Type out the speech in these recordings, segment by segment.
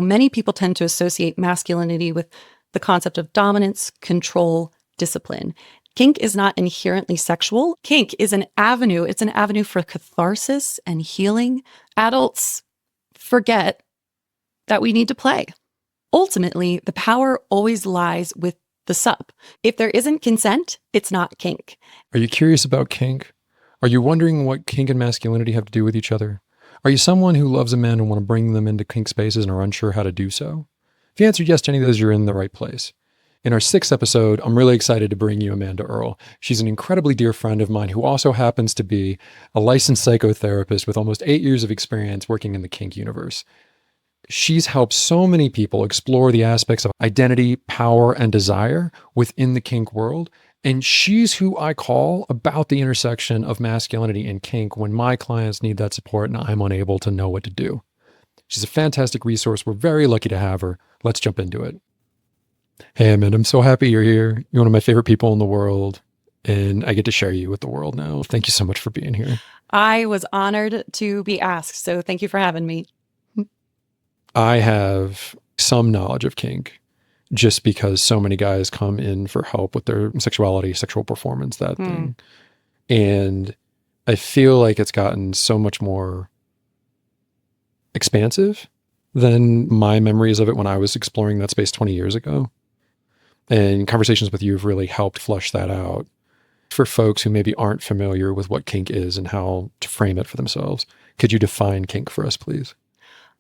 Many people tend to associate masculinity with the concept of dominance, control, discipline. Kink is not inherently sexual. Kink is an avenue. It's an avenue for catharsis and healing. Adults forget that we need to play. Ultimately, the power always lies with the sub. If there isn't consent, it's not kink. Are you curious about kink? Are you wondering what kink and masculinity have to do with each other? Are you someone who loves a man and want to bring them into kink spaces and are unsure how to do so? If you answered yes to any of those, you're in the right place. In our 6th episode, I'm really excited to bring you Amanda Earle. She's an incredibly dear friend of mine who also happens to be a licensed psychotherapist with almost 8 years of experience working in the kink universe. She's helped so many people explore the aspects of identity, power, and desire within the kink world. And she's who I call about the intersection of masculinity and kink when my clients need that support and I'm unable to know what to do. She's a fantastic resource. We're very lucky to have her. Let's jump into it. Hey, Amanda, I'm so happy you're here. You're one of my favorite people in the world, and I get to share you with the world now. Thank you so much for being here. I was honored to be asked, so thank you for having me. I have some knowledge of kink just because so many guys come in for help with their sexuality, sexual performance, that thing. And I feel like it's gotten so much more expansive than my memories of it when I was exploring that space 20 years ago. And conversations with you have really helped flush that out for folks who maybe aren't familiar with what kink is and how to frame it for themselves. Could you define kink for us, please?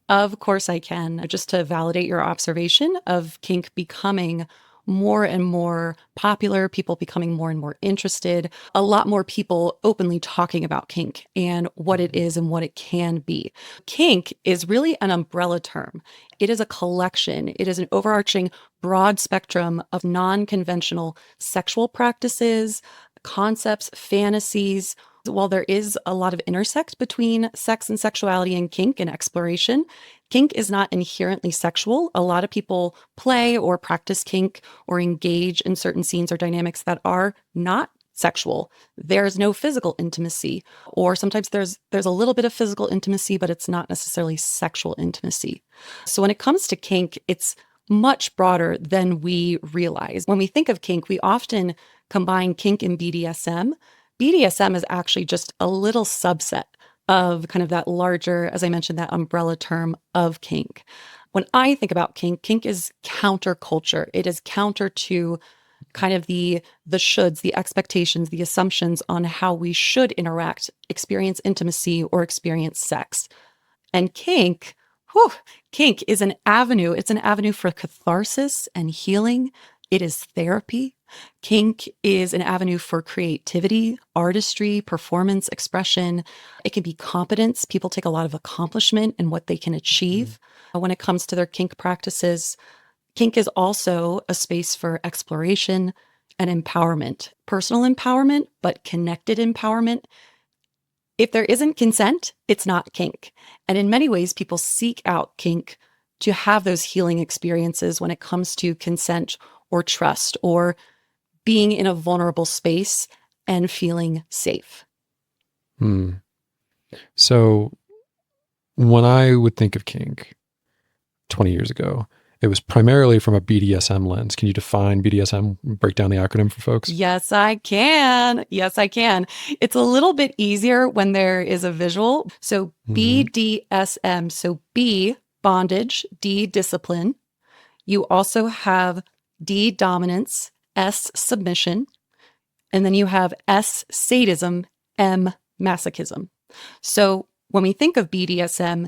Of course I can. Just to validate your observation of kink becoming more and more popular, people becoming more and more interested, a lot more people openly talking about kink and what it is and what it can be. Kink is really an umbrella term. It is a collection. It is an overarching broad spectrum of non-conventional sexual practices, concepts, fantasies. While there is a lot of intersect between sex and sexuality and kink and exploration, kink is not inherently sexual. A lot of people play or practice kink or engage in certain scenes or dynamics that are not sexual. There's no physical intimacy, or sometimes there's a little bit of physical intimacy, but it's not necessarily sexual intimacy. So when it comes to kink, it's much broader than we realize. When we think of kink, we often combine kink and BDSM. BDSM is actually just a little subset of kind of that larger, as I mentioned, that umbrella term of kink. When I think about kink, kink is counterculture. It is counter to kind of the shoulds, the expectations, the assumptions on how we should interact, experience intimacy, or experience sex. And kink is an avenue. It's an avenue for catharsis and healing. It is therapy. Kink is an avenue for creativity, artistry, performance, expression. It can be competence. People take a lot of accomplishment in what they can achieve when it comes to their kink practices. Kink is also a space for exploration and empowerment, personal empowerment, but connected empowerment. If there isn't consent, it's not kink. And in many ways, people seek out kink to have those healing experiences when it comes to consent or trust or being in a vulnerable space and feeling safe. So when I would think of kink 20 years ago, it was primarily from a BDSM lens. Can you define BDSM, break down the acronym for folks? Yes, I can. Yes, I can. It's a little bit easier when there is a visual. So BDSM, so B, bondage, D, discipline. You also have D, dominance, S, submission, and then you have S, sadism, M, masochism. So when we think of BDSM,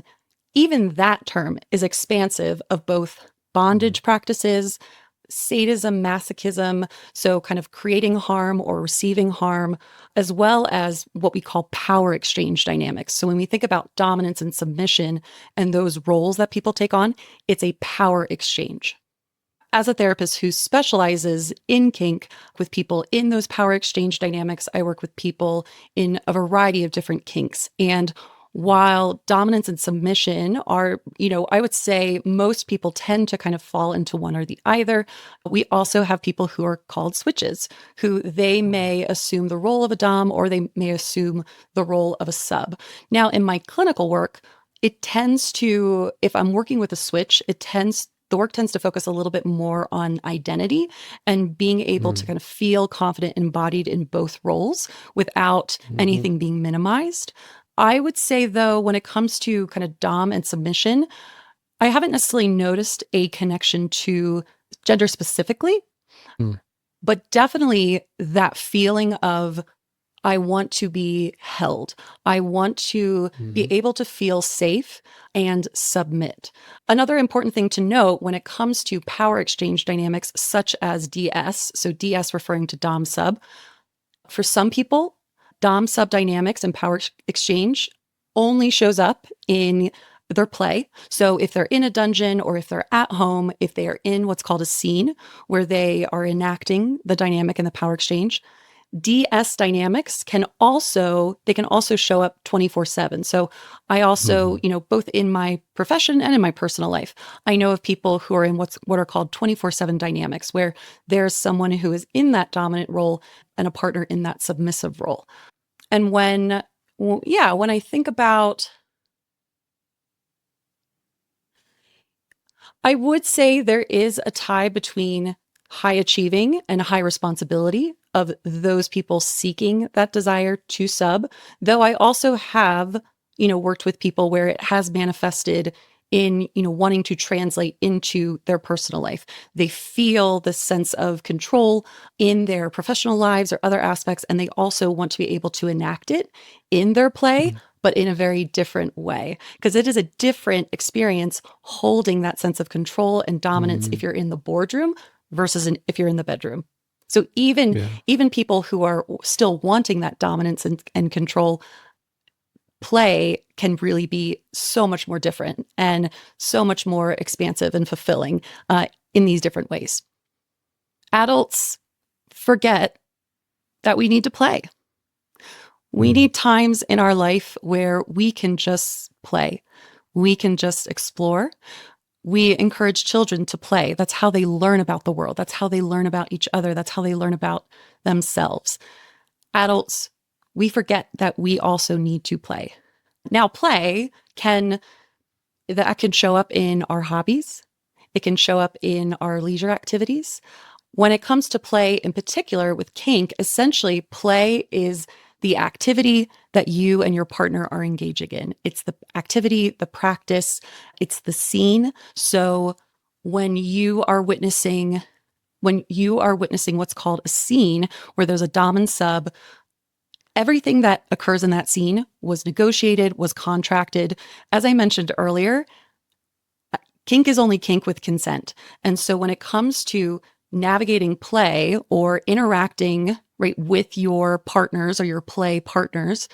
even that term is expansive of both bondage practices, sadism, masochism, so kind of creating harm or receiving harm, as well as what we call power exchange dynamics. So when we think about dominance and submission and those roles that people take on, it's a power exchange. As a therapist who specializes in kink with people in those power exchange dynamics, I work with people in a variety of different kinks. And while dominance and submission are, I would say most people tend to kind of fall into one or the other. We also have people who are called switches, who they may assume the role of a dom or they may assume the role of a sub. Now, in my clinical work, It tends to, if I'm working with a switch, the work tends to focus a little bit more on identity and being able to kind of feel confident, embodied in both roles without anything being minimized. I would say, though, when it comes to kind of dom and submission, I haven't necessarily noticed a connection to gender specifically, but definitely that feeling of, I want to be held. I want to be able to feel safe and submit. Another important thing to note when it comes to power exchange dynamics, such as DS, so DS referring to Dom sub, for some people, Dom sub dynamics and power exchange only shows up in their play. So if they're in a dungeon or if they're at home, if they are in what's called a scene where they are enacting the dynamic and the power exchange, DS dynamics can also show up 24/7. So I also, both in my profession and in my personal life, I know of people who are in what are called 24/7 dynamics, where there's someone who is in that dominant role and a partner in that submissive role. And when I think about, I would say there is a tie between high achieving and high responsibility of those people seeking that desire to sub, though I also have, worked with people where it has manifested in, wanting to translate into their personal life. They feel the sense of control in their professional lives or other aspects, and they also want to be able to enact it in their play, but in a very different way, because it is a different experience holding that sense of control and dominance if you're in the boardroom versus if you're in the bedroom. So even people who are still wanting that dominance and control, play can really be so much more different and so much more expansive and fulfilling in these different ways. Adults forget that we need to play. We need times in our life where we can just play. We can just explore. We encourage children to play. That's how they learn about the world. That's how they learn about each other. That's how they learn about themselves. Adults, we forget that we also need to play. Now, play can show up in our hobbies. It can show up in our leisure activities. When it comes to play in particular with kink, essentially play is the activity that you and your partner are engaging in. It's the activity, the practice, it's the scene. So when you are witnessing what's called a scene where there's a dom and sub, everything that occurs in that scene was negotiated, was contracted. As I mentioned earlier, kink is only kink with consent. And so when it comes to navigating play or interacting with your partners or your play partners,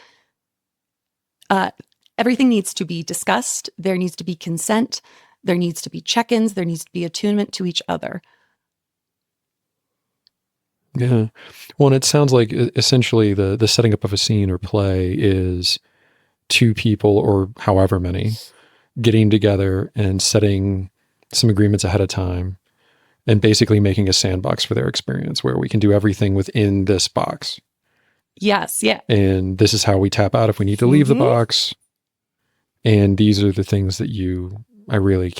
everything needs to be discussed. There needs to be consent. There needs to be check-ins. There needs to be attunement to each other. Yeah. Well, and it sounds like essentially the setting up of a scene or play is two people or however many getting together and setting some agreements ahead of time and basically making a sandbox for their experience where we can do everything within this box. Yes. Yeah. And this is how we tap out if we need to leave the box. And these are the things that I really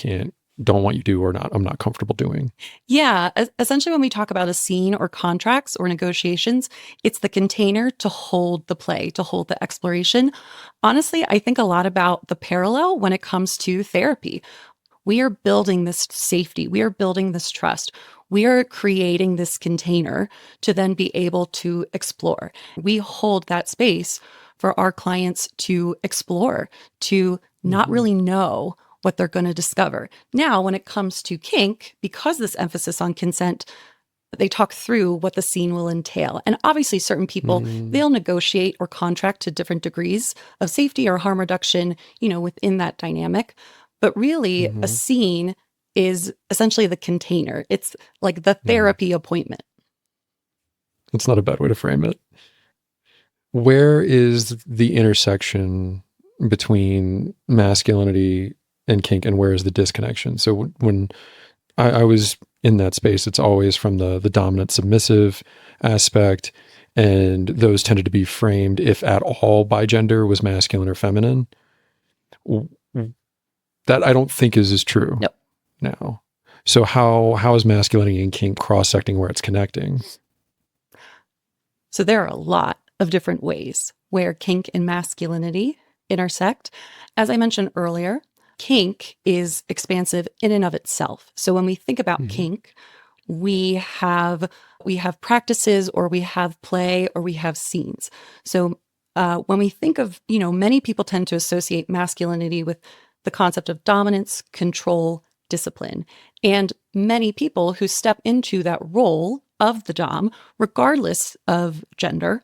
don't want you to do or not, I'm not comfortable doing. Yeah. Essentially, when we talk about a scene or contracts or negotiations, it's the container to hold the play, to hold the exploration. Honestly, I think a lot about the parallel when it comes to therapy. We are building this safety. We are building this trust. We are creating this container to then be able to explore. We hold that space for our clients to explore, to not really know what they're going to discover. Now, when it comes to kink, because this emphasis on consent, they talk through what the scene will entail. And obviously, certain people, they'll negotiate or contract to different degrees of safety or harm reduction, within that dynamic. But really, a scene is essentially the container. It's like the therapy appointment. That's not a bad way to frame it. Where is the intersection between masculinity and kink, and where is the disconnection? So when I was in that space, it's always from the dominant submissive aspect, and those tended to be framed, if at all, by gender was masculine or feminine. That I don't think is true Nope. now. So how is masculinity and kink cross-secting where it's connecting? So there are a lot of different ways where kink and masculinity intersect. As I mentioned earlier, kink is expansive in and of itself. So when we think about kink, we have practices, or we have play, or we have scenes. So when we think of, many people tend to associate masculinity with the concept of dominance, control, discipline. And many people who step into that role of the dom, regardless of gender,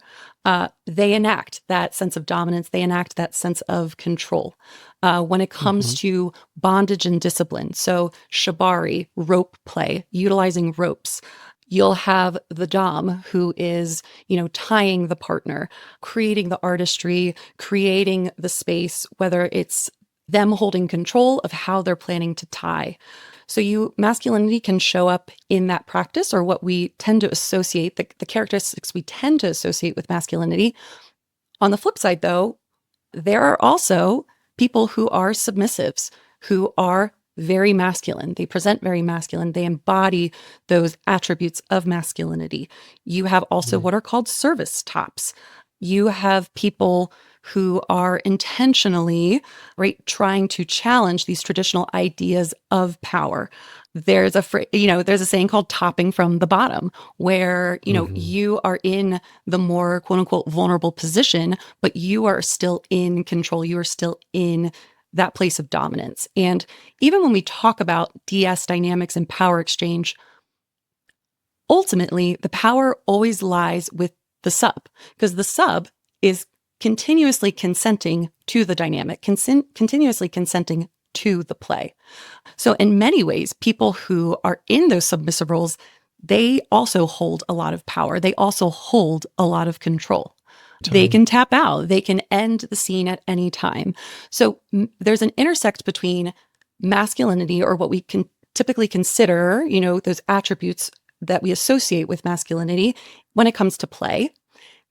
they enact that sense of dominance. They enact that sense of control. When it comes to bondage and discipline, so shibari, rope play, utilizing ropes, you'll have the dom who is, tying the partner, creating the artistry, creating the space, whether it's them holding control of how they're planning to tie. So masculinity can show up in that practice, or what we tend to associate, the characteristics we tend to associate with masculinity. On the flip side, though, there are also people who are submissives, who are very masculine. They present very masculine. They embody those attributes of masculinity. You have also what are called service tops. You have people who are intentionally, right, trying to challenge these traditional ideas of power. There's there's a saying called topping from the bottom, where, you are in the more quote unquote vulnerable position, but you are still in control. You are still in that place of dominance. And even when we talk about DS dynamics and power exchange, ultimately the power always lies with the sub, because the sub is continuously consenting to the dynamic, continuously consenting to the play. So in many ways, people who are in those submissive roles, they also hold a lot of power. They also hold a lot of control. They can tap out. They can end the scene at any time. So there's an intersect between masculinity, or what we can typically consider, those attributes that we associate with masculinity when it comes to play.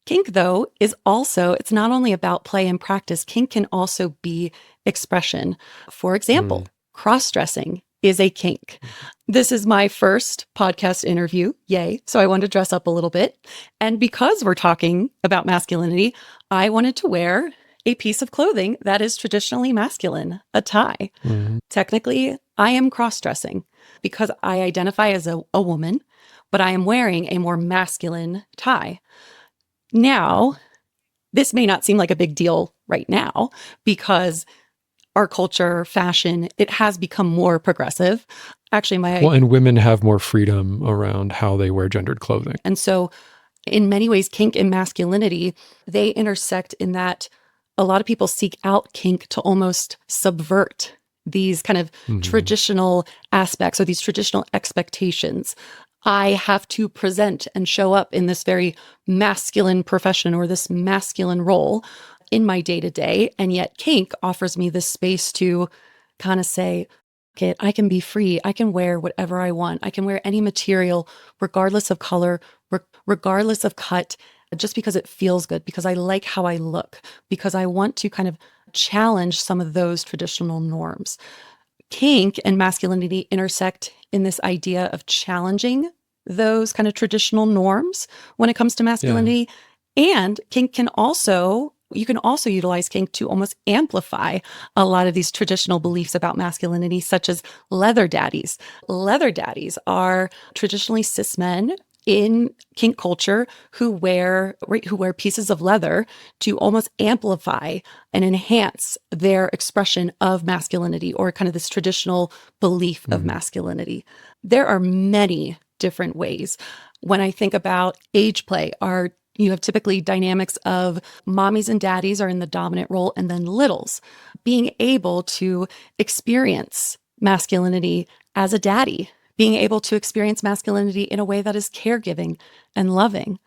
Kink, though, is also, it's not only about play and practice. Kink can also be expression. For example, cross-dressing is a kink. This is my first podcast interview. Yay. So I wanted to dress up a little bit. And because we're talking about masculinity, I wanted to wear a piece of clothing that is traditionally masculine, a tie. Technically, I am cross-dressing because I identify as a woman, but I am wearing a more masculine tie. Now, this may not seem like a big deal right now, because our culture, fashion, it has become more progressive. Actually, and women have more freedom around how they wear gendered clothing. And so in many ways, kink and masculinity, they intersect in that a lot of people seek out kink to almost subvert these kind of traditional aspects, or these traditional expectations. I have to present and show up in this very masculine profession, or this masculine role in my day-to-day. And yet kink offers me this space to kind of say, okay, I can be free. I can wear whatever I want. I can wear any material, regardless of color, regardless of cut, just because it feels good, because I like how I look, because I want to kind of challenge some of those traditional norms. Kink and masculinity intersect in this idea of challenging those kind of traditional norms when it comes to masculinity. And kink can also, you can also utilize kink to almost amplify a lot of these traditional beliefs about masculinity, such as leather daddies. Leather daddies are traditionally cis men in kink culture who wear pieces of leather to almost amplify and enhance their expression of masculinity, or kind of this traditional belief of masculinity. There are many different ways. When I think about age play, you have typically dynamics of mommies and daddies are in the dominant role, and then littles being able to experience masculinity as a daddy, being able to experience masculinity in a way that is caregiving and loving.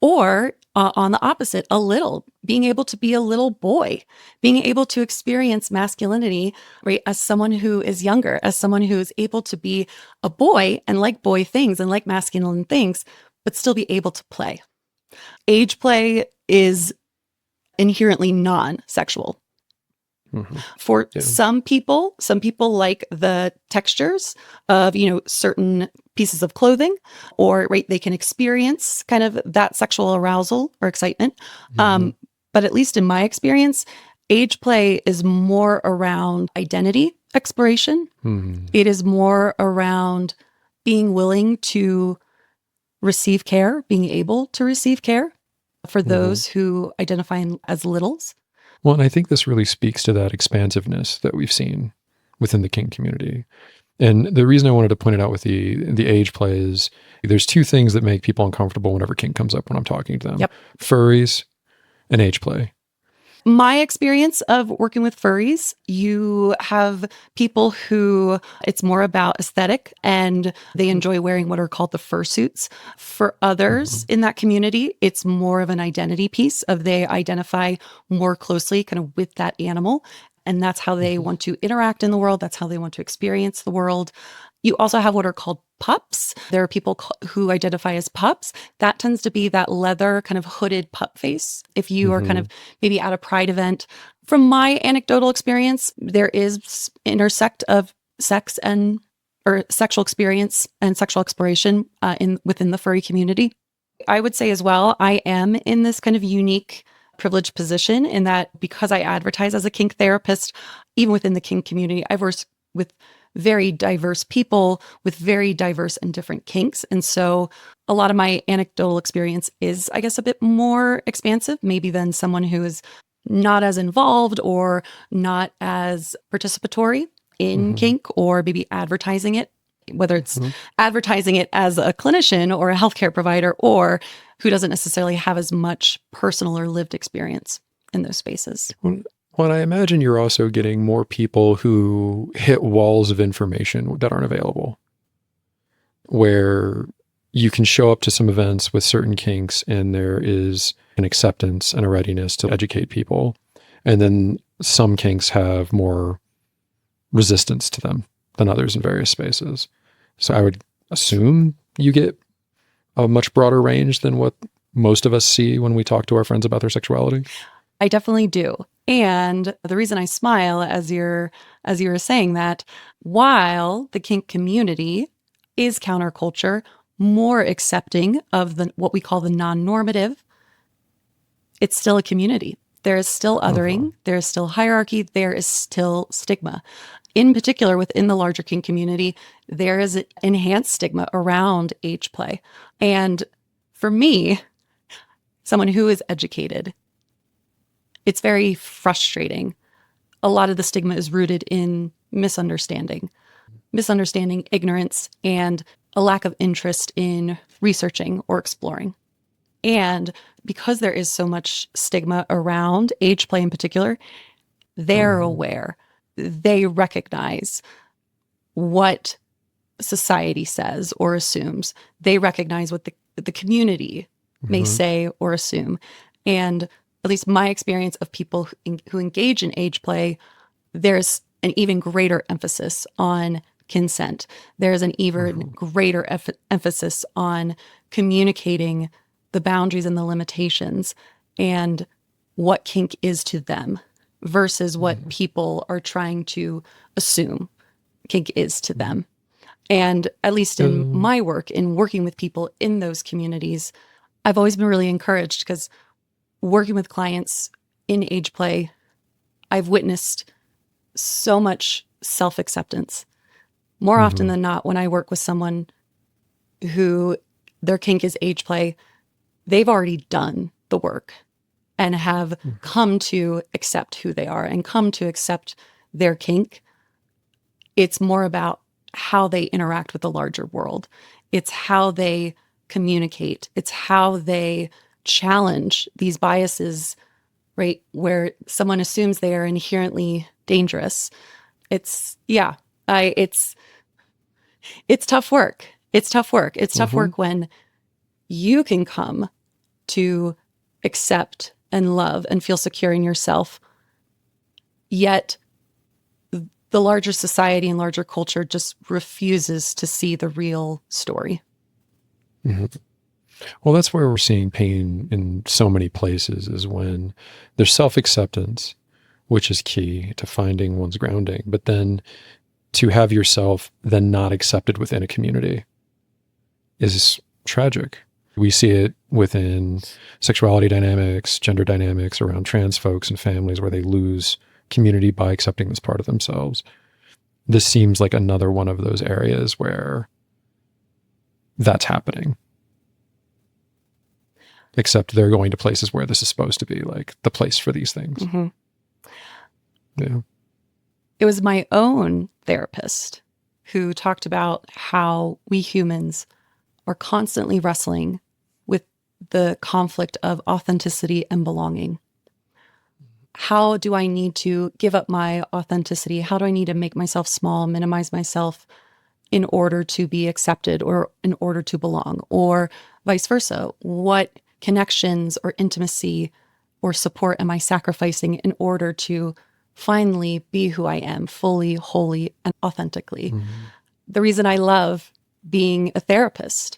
Or on the opposite, a little, being able to be a little boy, being able to experience masculinity, right, as someone who is younger, as someone who is able to be a boy and like boy things and like masculine things, but still be able to play. Age play is inherently non-sexual. Mhm. For Yeah. some people like the textures of, certain pieces of clothing, or right, they can experience kind of that sexual arousal or excitement. Mhm. But at least in my experience, age play is more around identity exploration. Mhm. It is more around being willing to receive care, being able to receive care for Mhm. those who identify as littles. Well, and I think this really speaks to that expansiveness that we've seen within the kink community. And the reason I wanted to point it out with the age play is there's two things that make people uncomfortable whenever kink comes up when I'm talking to them. Yep. Furries and age play. My experience of working with furries, you have people who it's more about aesthetic and they enjoy wearing what are called the fursuits. For others Mhm. in that community, it's more of an identity piece of they identify more closely kind of with that animal. And that's how they Mhm. want to interact in the world. That's how they want to experience the world. You also have what are called pups. There are people who identify as pups. That tends to be that leather kind of hooded pup face. If you are kind of Mhm. maybe at a pride event, from my anecdotal experience, there is intersect of sex and or sexual experience and sexual exploration in within the furry community. I would say as well, I am in this kind of unique privileged position in that because I advertise as a kink therapist, even within the kink community, I've worked with very diverse people with very diverse and different kinks. And so a lot of my anecdotal experience is, I guess, a bit more expansive, maybe than someone who is not as involved or not as participatory in Mhm. kink or maybe advertising it, whether it's Mhm. advertising it as a clinician or a healthcare provider, or who doesn't necessarily have as much personal or lived experience in those spaces. Well, I imagine you're also getting more people who hit walls of information that aren't available, where you can show up to some events with certain kinks and there is an acceptance and a readiness to educate people. And then some kinks have more resistance to them than others in various spaces. So I would assume you get a much broader range than what most of us see when we talk to our friends about their sexuality. I definitely do. And the reason I smile as you were saying that, while the kink community is counterculture, more accepting of the what we call the non-normative, it's still a community. There is still Uh-huh. othering, there is still hierarchy, there is still stigma. In particular, within the larger kink community, there is an enhanced stigma around age play. And for me, someone who is educated, it's very frustrating. A lot of the stigma is rooted in misunderstanding, ignorance, and a lack of interest in researching or exploring. And because there is so much stigma around age play in particular, they're Uh-huh. aware. They recognize what society says or assumes. They recognize what the community may Mhm. say or assume. And at least my experience of people who engage in age play, there's an even greater emphasis on consent. There's an even Mhm. greater emphasis on communicating the boundaries and the limitations and what kink is to them versus what Mhm. people are trying to assume kink is to them. And at least in Um, my work, in working with people in those communities, I've always been really encouraged because working with clients in age play, I've witnessed so much self acceptance. More often mhm. than not, when I work with someone who their kink is age play, they've already done the work and have Mhm. come to accept who they are and come to accept their kink. It's more about how they interact with the larger world. It's how they communicate. It's how they challenge these biases, right? Where someone assumes they are inherently dangerous. It's, yeah, I, it's tough work. It's tough work. It's tough Mhm. work when you can come to accept and love and feel secure in yourself, yet the larger society and larger culture just refuses to see the real story. Mhm. Well, that's where we're seeing pain in so many places is when there's self acceptance, which is key to finding one's grounding. But then to have yourself then not accepted within a community is tragic. We see it within sexuality dynamics, gender dynamics around trans folks and families where they lose community by accepting this part of themselves. This seems like another one of those areas where that's happening. Except they're going to places where this is supposed to be like the place for these things. Mm-hmm. Yeah. It was my own therapist who talked about how we humans are constantly wrestling with the conflict of authenticity and belonging. How do I need to give up my authenticity? How do I need to make myself small, minimize myself in order to be accepted or in order to belong, or vice versa? What connections or intimacy or support am I sacrificing in order to finally be who I am, fully, wholly, and authentically? Mm-hmm. The reason I love being a therapist,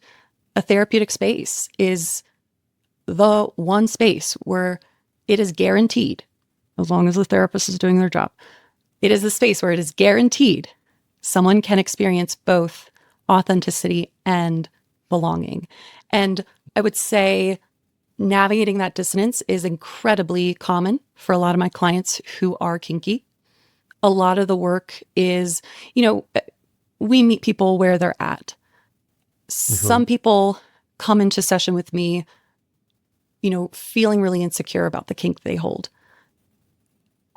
a therapeutic space, is the one space where it is guaranteed, as long as the therapist is doing their job, it is the space where it is guaranteed someone can experience both authenticity and belonging. And I would say navigating that dissonance is incredibly common for a lot of my clients who are kinky. A lot of the work is, we meet people where they're at. Some people come into session with me, feeling really insecure about the kink they hold.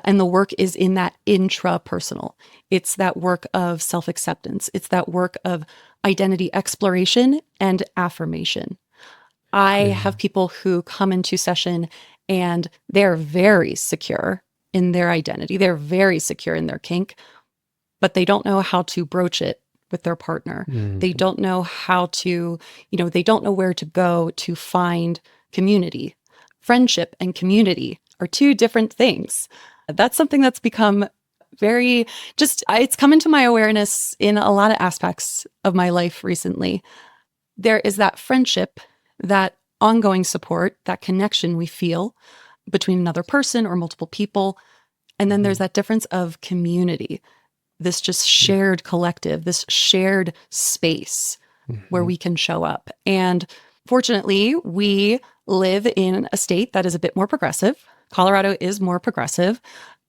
And the work is in that intrapersonal. It's that work of self-acceptance. It's that work of identity exploration and affirmation. I have people who come into session and they're very secure in their identity. They're very secure in their kink, but they don't know how to broach it with their partner. Mm-hmm. They don't know how to, they don't know where to go to find community. Friendship and community are two different things. That's something that's become it's come into my awareness in a lot of aspects of my life recently. There is that friendship, that ongoing support, that connection we feel between another person or multiple people. And then there's that difference of community, this just shared collective, this shared space where we can show up. And fortunately, we live in a state that is a bit more progressive. Colorado is more progressive.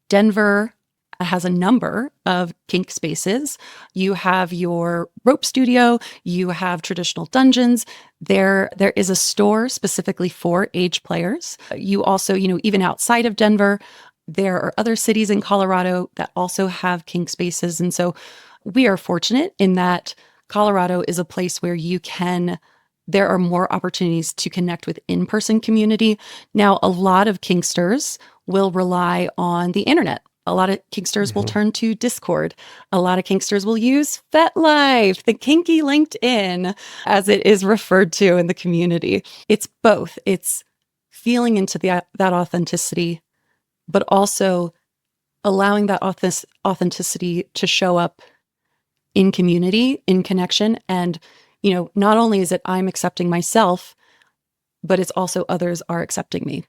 Denver has a number of kink spaces. You have your rope studio, you have traditional dungeons. There is a store specifically for age players. You also, even outside of Denver, there are other cities in Colorado that also have kink spaces. And so we are fortunate in that Colorado is a place where there are more opportunities to connect with in-person community. Now, a lot of kinksters will rely on the internet. A lot of kinksters will turn to Discord. A lot of kinksters will use FetLife, the kinky LinkedIn, as it is referred to in the community. It's both. It's feeling into that authenticity, but also allowing that authenticity to show up in community, in connection. And, not only is it I'm accepting myself, but it's also others are accepting me.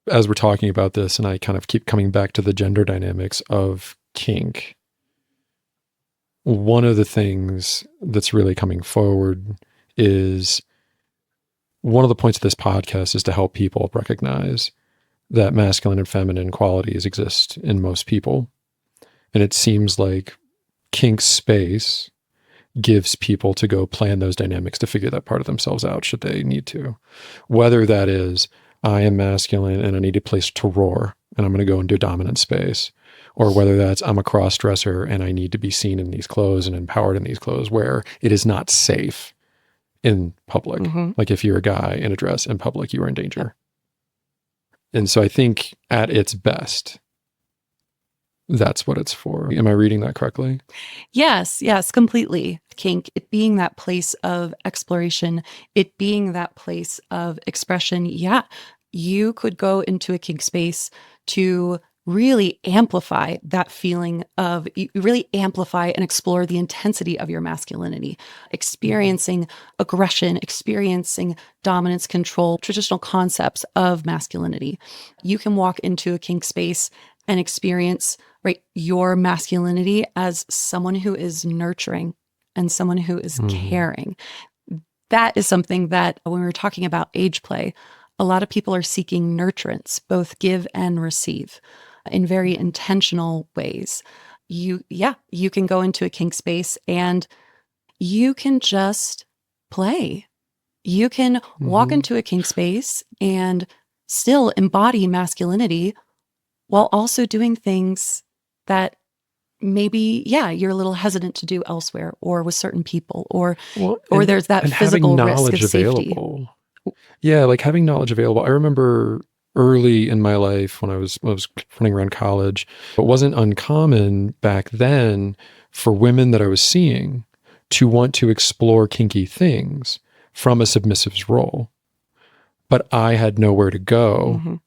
As we're talking about this, and I kind of keep coming back to the gender dynamics of kink, one of the things that's really coming forward is one of the points of this podcast is to help people recognize that masculine and feminine qualities exist in most people. And it seems like kink space gives people to go plan those dynamics to figure that part of themselves out should they need to. Whether that is, I am masculine and I need a place to roar and I'm going to go into dominant space. Or whether that's, I'm a cross-dresser and I need to be seen in these clothes and empowered in these clothes where it is not safe in public. Like if you're a guy in a dress in public, you are in danger. And so I think at its best, that's what it's for. Am I reading that correctly? Yes, completely. Kink, it being that place of exploration, it being that place of expression. Yeah, you could go into a kink space to really amplify that feeling of, really amplify and explore the intensity of your masculinity, experiencing aggression, experiencing dominance, control, traditional concepts of masculinity. You can walk into a kink space and experience, right, your masculinity as someone who is nurturing and someone who is caring. That is something that when we were talking about age play, a lot of people are seeking nurturance, both give and receive in very intentional ways. You can go into a kink space and you can just play. You can walk into a kink space and still embody masculinity while also doing things that maybe, you're a little hesitant to do elsewhere or with certain people, or there's that physical risk of safety. Available. Yeah, like having knowledge available. I remember early in my life when I was running around college, it wasn't uncommon back then for women that I was seeing to want to explore kinky things from a submissive's role. But I had nowhere to go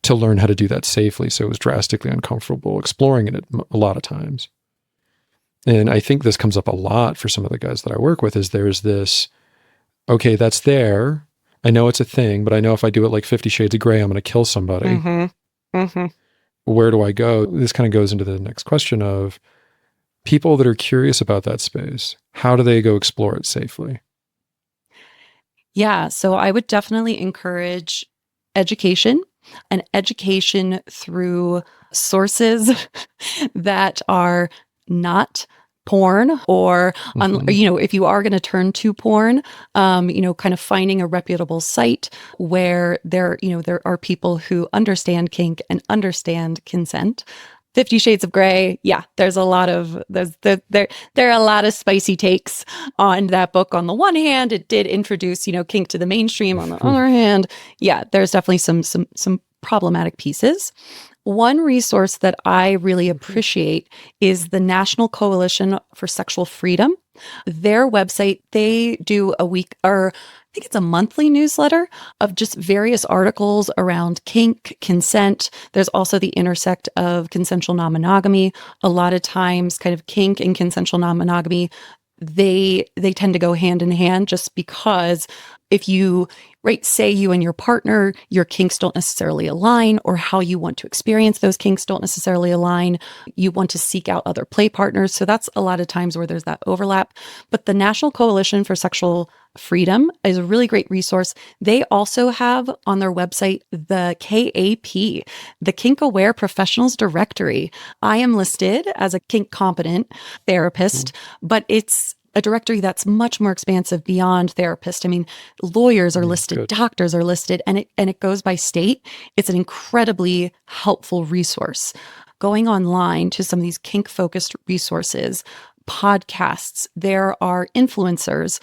to learn how to do that safely. So it was drastically uncomfortable exploring it a lot of times. And I think this comes up a lot for some of the guys that I work with is there's this, okay, that's there. I know it's a thing, but I know if I do it like 50 Shades of Grey, I'm going to kill somebody. Where do I go? This kind of goes into the next question of people that are curious about that space. How do they go explore it safely? Yeah, so I would definitely encourage education, and education through sources that are not porn, or if you are going to turn to porn, kind of finding a reputable site where there are people who understand kink and understand consent. 50 Shades of Grey, there's a lot of there are a lot of spicy takes on that book. On the one hand, it did introduce kink to the mainstream. On the other hand, there's definitely some problematic pieces. One resource that I really appreciate is the National Coalition for Sexual Freedom. Their website, they do a week, or I think it's a monthly newsletter of just various articles around kink, consent. There's also the intersect of consensual non-monogamy. A lot of times kind of kink and consensual non-monogamy, they tend to go hand in hand, just because if you, say you and your partner, your kinks don't necessarily align, or how you want to experience those kinks don't necessarily align. You want to seek out other play partners. So that's a lot of times where there's that overlap. But the National Coalition for Sexual Freedom is a really great resource. They also have on their website the KAP, the Kink-Aware Professionals Directory. I am listed as a kink competent therapist, but it's a directory that's much more expansive beyond therapist. I mean, lawyers are listed, doctors are listed, and it goes by state. It's an incredibly helpful resource. Going online to some of these kink-focused resources, podcasts, there are influencers.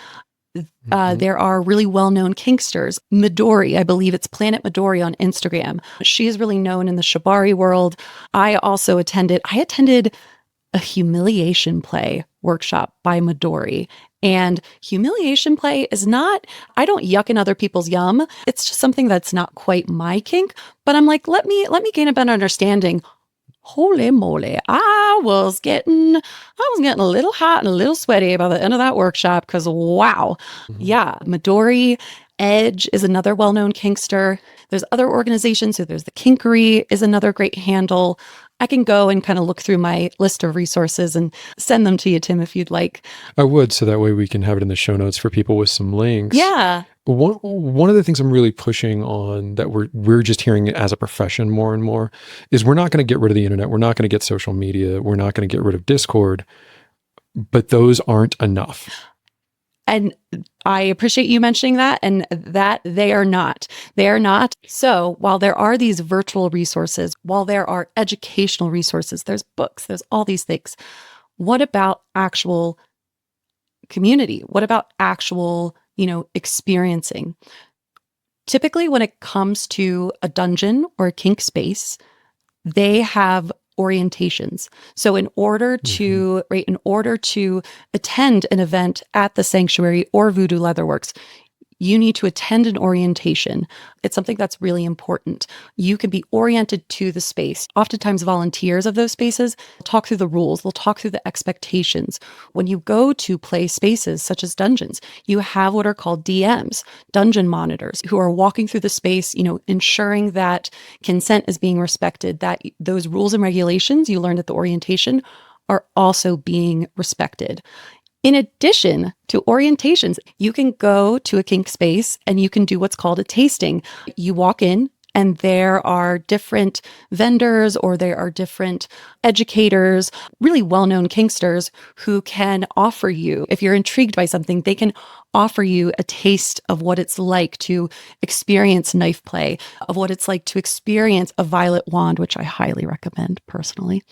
There are really well-known kinksters. Midori, I believe it's Planet Midori on Instagram. She is really known in the shibari world. I attended a humiliation play workshop by Midori. And humiliation play is not, I don't yuck in other people's yum. It's just something that's not quite my kink. But I'm like, let me gain a better understanding. Holy moly, I was getting a little hot and a little sweaty by the end of that workshop, because wow. Midori, Edge is another well-known kinkster. There's other organizations. So there's the Kinkery is another great handle. I can go and kind of look through my list of resources and send them to you, Tim, if you'd like. I would, so that way we can have it in the show notes for people with some links. Yeah. One of the things I'm really pushing on that we're just hearing as a profession more and more is we're not going to get rid of the internet. We're not going to get social media. We're not going to get rid of Discord, but those aren't enough. And I appreciate you mentioning that, and that they are not. They are not. So while there are these virtual resources, while there are educational resources, there's books, there's all these things. What about actual community? What about actual, experiencing? Typically, when it comes to a dungeon or a kink space, they have orientations. So in order to attend an event at the Sanctuary or Voodoo Leatherworks, you need to attend an orientation. It's something that's really important. You can be oriented to the space. Oftentimes, volunteers of those spaces talk through the rules, they'll talk through the expectations. When you go to play spaces such as dungeons, you have what are called DMs, dungeon monitors, who are walking through the space, ensuring that consent is being respected, that those rules and regulations you learned at the orientation are also being respected. In addition to orientations, you can go to a kink space and you can do what's called a tasting. You walk in and there are different vendors or there are different educators, really well-known kinksters who can offer you, if you're intrigued by something, they can offer you a taste of what it's like to experience knife play, of what it's like to experience a violet wand, which I highly recommend personally.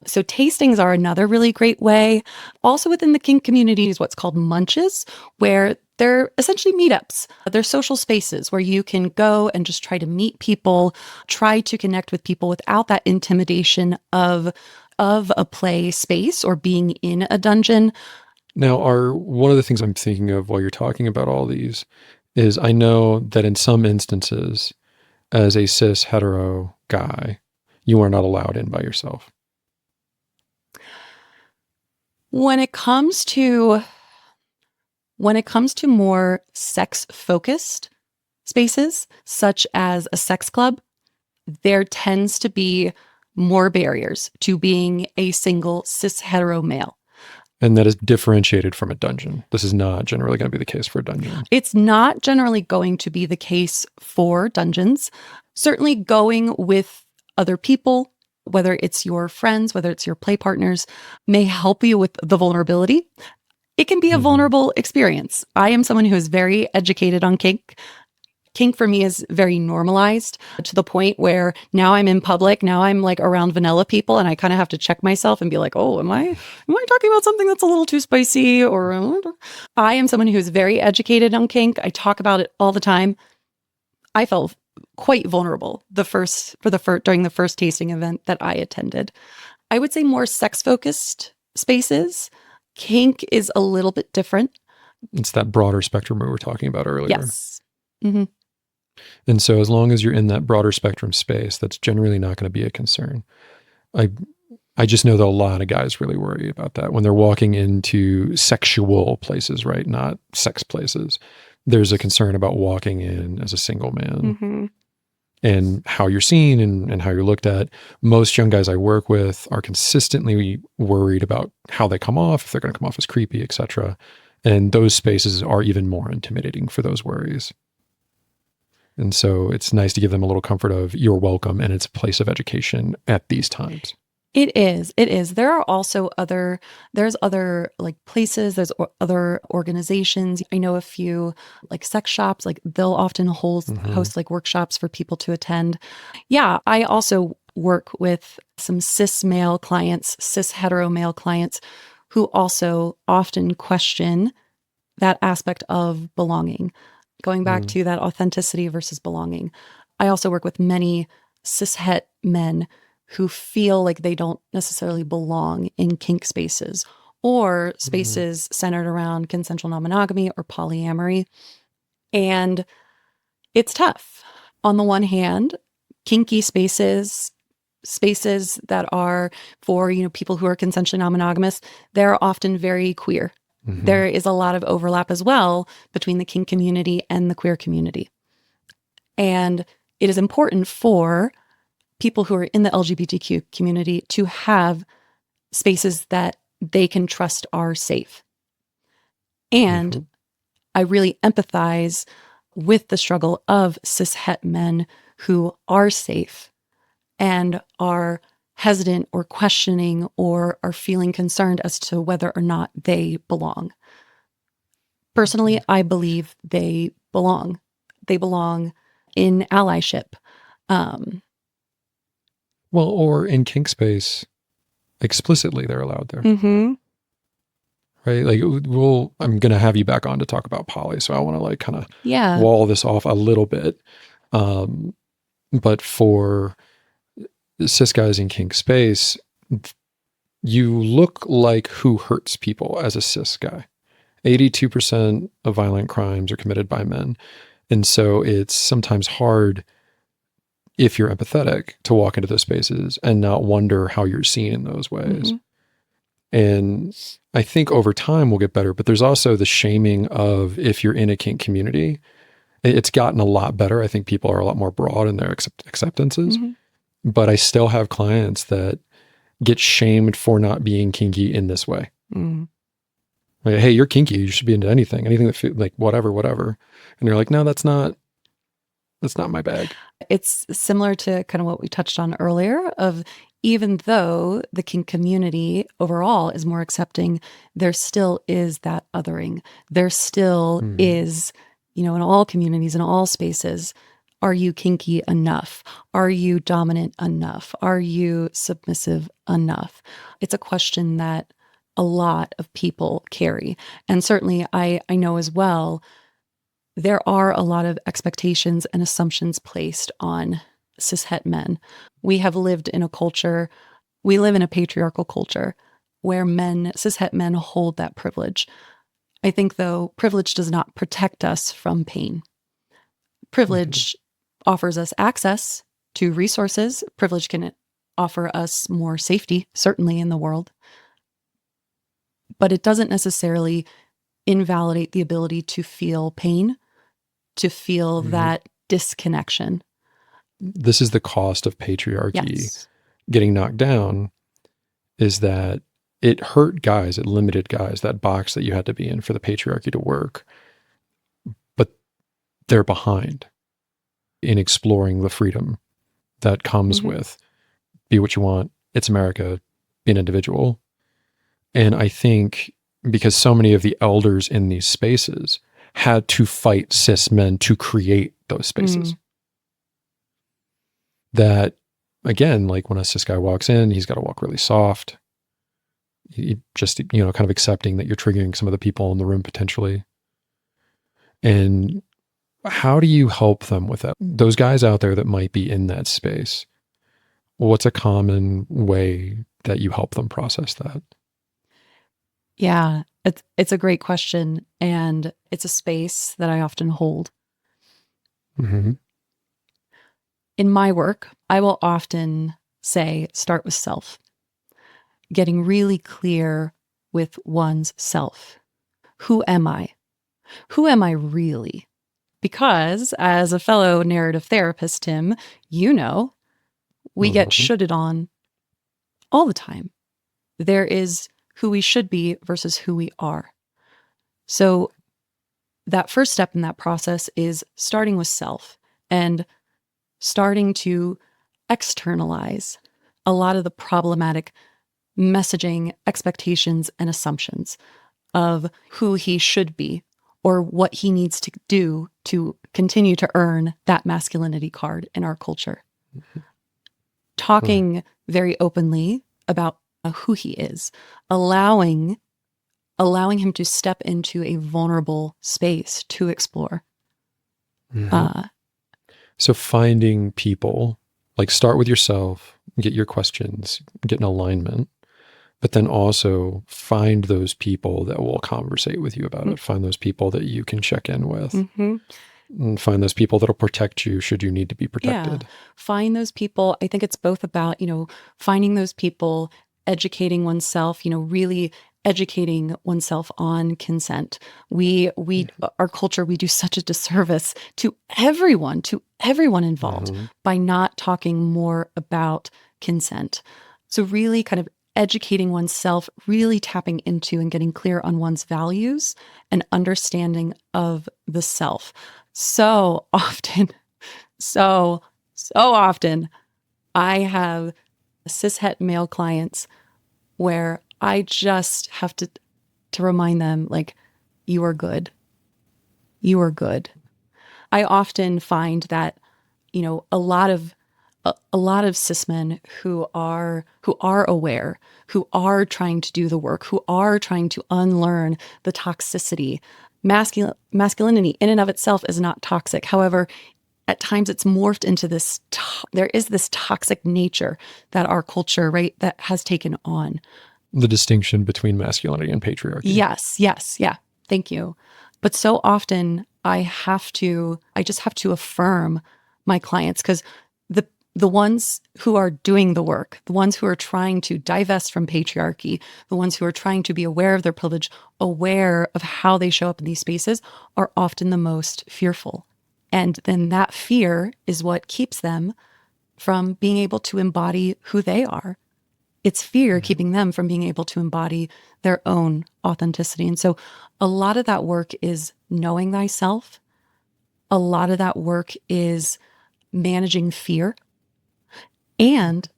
So tastings are another really great way. Also within the kink community is what's called munches, where they're essentially meetups. They're social spaces where you can go and just try to meet people, try to connect with people without that intimidation of a play space or being in a dungeon. Now, one of the things I'm thinking of while you're talking about all these is I know that in some instances, as a cis hetero guy, you are not allowed in by yourself. When it comes to more sex-focused spaces, such as a sex club, there tends to be more barriers to being a single cis hetero male. And that is differentiated from a dungeon. This is not generally going to be the case for a dungeon. It's not generally going to be the case for dungeons. Certainly going with other people, whether it's your friends, whether it's your play partners, may help you with the vulnerability. It can be a vulnerable experience. I am someone who is very educated on kink. Kink for me is very normalized to the point where now I'm in public, now I'm like around vanilla people and I kind of have to check myself and be like, oh, am I talking about something that's a little too spicy? Or I am someone who is very educated on kink. I talk about it all the time. I felt quite vulnerable during the first tasting event that I attended. I would say more sex-focused spaces. Kink is a little bit different. It's that broader spectrum we were talking about earlier. Yes. Mm-hmm. And so as long as you're in that broader spectrum space, that's generally not going to be a concern. I just know that a lot of guys really worry about that when they're walking into sexual places, right? Not sex places. There's a concern about walking in as a single man and how you're seen and how you're looked at. Most young guys I work with are consistently worried about how they come off, if they're going to come off as creepy, etc. And those spaces are even more intimidating for those worries. And so it's nice to give them a little comfort of you're welcome and it's a place of education at these times. It is. There are also there's other like places, there's other organizations. I know a few like sex shops, like they'll often host like workshops for people to attend. Yeah, I also work with some cis male clients, cis hetero male clients who also often question that aspect of belonging. Going back to that authenticity versus belonging. I also work with many cishet men who feel like they don't necessarily belong in kink spaces or spaces centered around consensual non-monogamy or polyamory. And it's tough. On the one hand, kinky spaces that are for, people who are consensually non-monogamous, they're often very queer. There is a lot of overlap as well between the kink community and the queer community. And it is important for people who are in the LGBTQ community to have spaces that they can trust are safe. And I really empathize with the struggle of cishet men who are safe and are hesitant or questioning or are feeling concerned as to whether or not they belong. Personally, I believe they belong. They belong in allyship. Or in kink space, explicitly they're allowed there. Right? Like, I'm going to have you back on to talk about poly, so I want to like kind of wall this off a little bit. But for cis guys in kink space, you look like who hurts people as a cis guy. 82% of violent crimes are committed by men. And so it's sometimes hard, if you're empathetic, to walk into those spaces and not wonder how you're seen in those ways. And I think over time we'll get better, but there's also the shaming of, if you're in a kink community, it's gotten a lot better. I think people are a lot more broad in their acceptances, but I still have clients that get shamed for not being kinky in this way. Like, hey, you're kinky, you should be into anything that feels like whatever. And you're like, no, that's not my bag. It's similar to kind of what we touched on earlier of, even though the kink community overall is more accepting, there still is that othering. There still is, in all communities, in all spaces, are you kinky enough? Are you dominant enough? Are you submissive enough? It's a question that a lot of people carry. And certainly I know as well, there are a lot of expectations and assumptions placed on cishet men. We have lived in a culture, we live in a patriarchal culture where cishet men hold that privilege. I think, though, privilege does not protect us from pain. Privilege offers us access to resources. Privilege can offer us more safety, certainly in the world. But it doesn't necessarily invalidate the ability to feel pain, to feel that disconnection. This is the cost of patriarchy getting knocked down, is that it hurt guys, it limited guys, that box that you had to be in for the patriarchy to work. But they're behind in exploring the freedom that comes with be what you want, it's America, be an individual. And I think because so many of the elders in these spaces had to fight cis men to create those spaces. That, again, like when a cis guy walks in, he's got to walk really soft. He just, kind of accepting that you're triggering some of the people in the room potentially. And how do you help them with that? Those guys out there that might be in that space, what's a common way that you help them process that? Yeah, it's a great question. And it's a space that I often hold. In my work, I will often say, start with self. Getting really clear with one's self. Who am I? Who am I really? Because as a fellow narrative therapist, Tim, we get shoulded on all the time. There is who we should be versus who we are. So that first step in that process is starting with self and starting to externalize a lot of the problematic messaging, expectations, and assumptions of who he should be or what he needs to do to continue to earn that masculinity card in our culture. Talking very openly about who he is, allowing him to step into a vulnerable space to explore. So finding people, like start with yourself, get your questions, get in alignment, but then also find those people that will conversate with you about it. Find those people that you can check in with. And find those people that'll protect you should you need to be protected. Yeah. Find those people. I think it's both about, finding those people, educating oneself, really educating oneself on consent. Our culture, we do such a disservice to everyone involved by not talking more about consent. So really kind of educating oneself, really tapping into and getting clear on one's values and understanding of the self. So often, I have cishet male clients where I just have to remind them, like, you are good. You are good. I often find that, a lot of cis men who are aware, who are trying to do the work, who are trying to unlearn the toxicity. Masculinity in and of itself is not toxic. However, at times it's morphed into this, there is this toxic nature that our culture, right, that has taken on. The distinction between masculinity and patriarchy. Yes, yeah. Thank you. But so often I just have to affirm my clients, because the ones who are doing the work, the ones who are trying to divest from patriarchy, the ones who are trying to be aware of their privilege, aware of how they show up in these spaces, are often the most fearful. And then that fear is what keeps them from being able to embody who they are. It's fear keeping them from being able to embody their own authenticity. And so a lot of that work is knowing thyself. A lot of that work is managing fear. And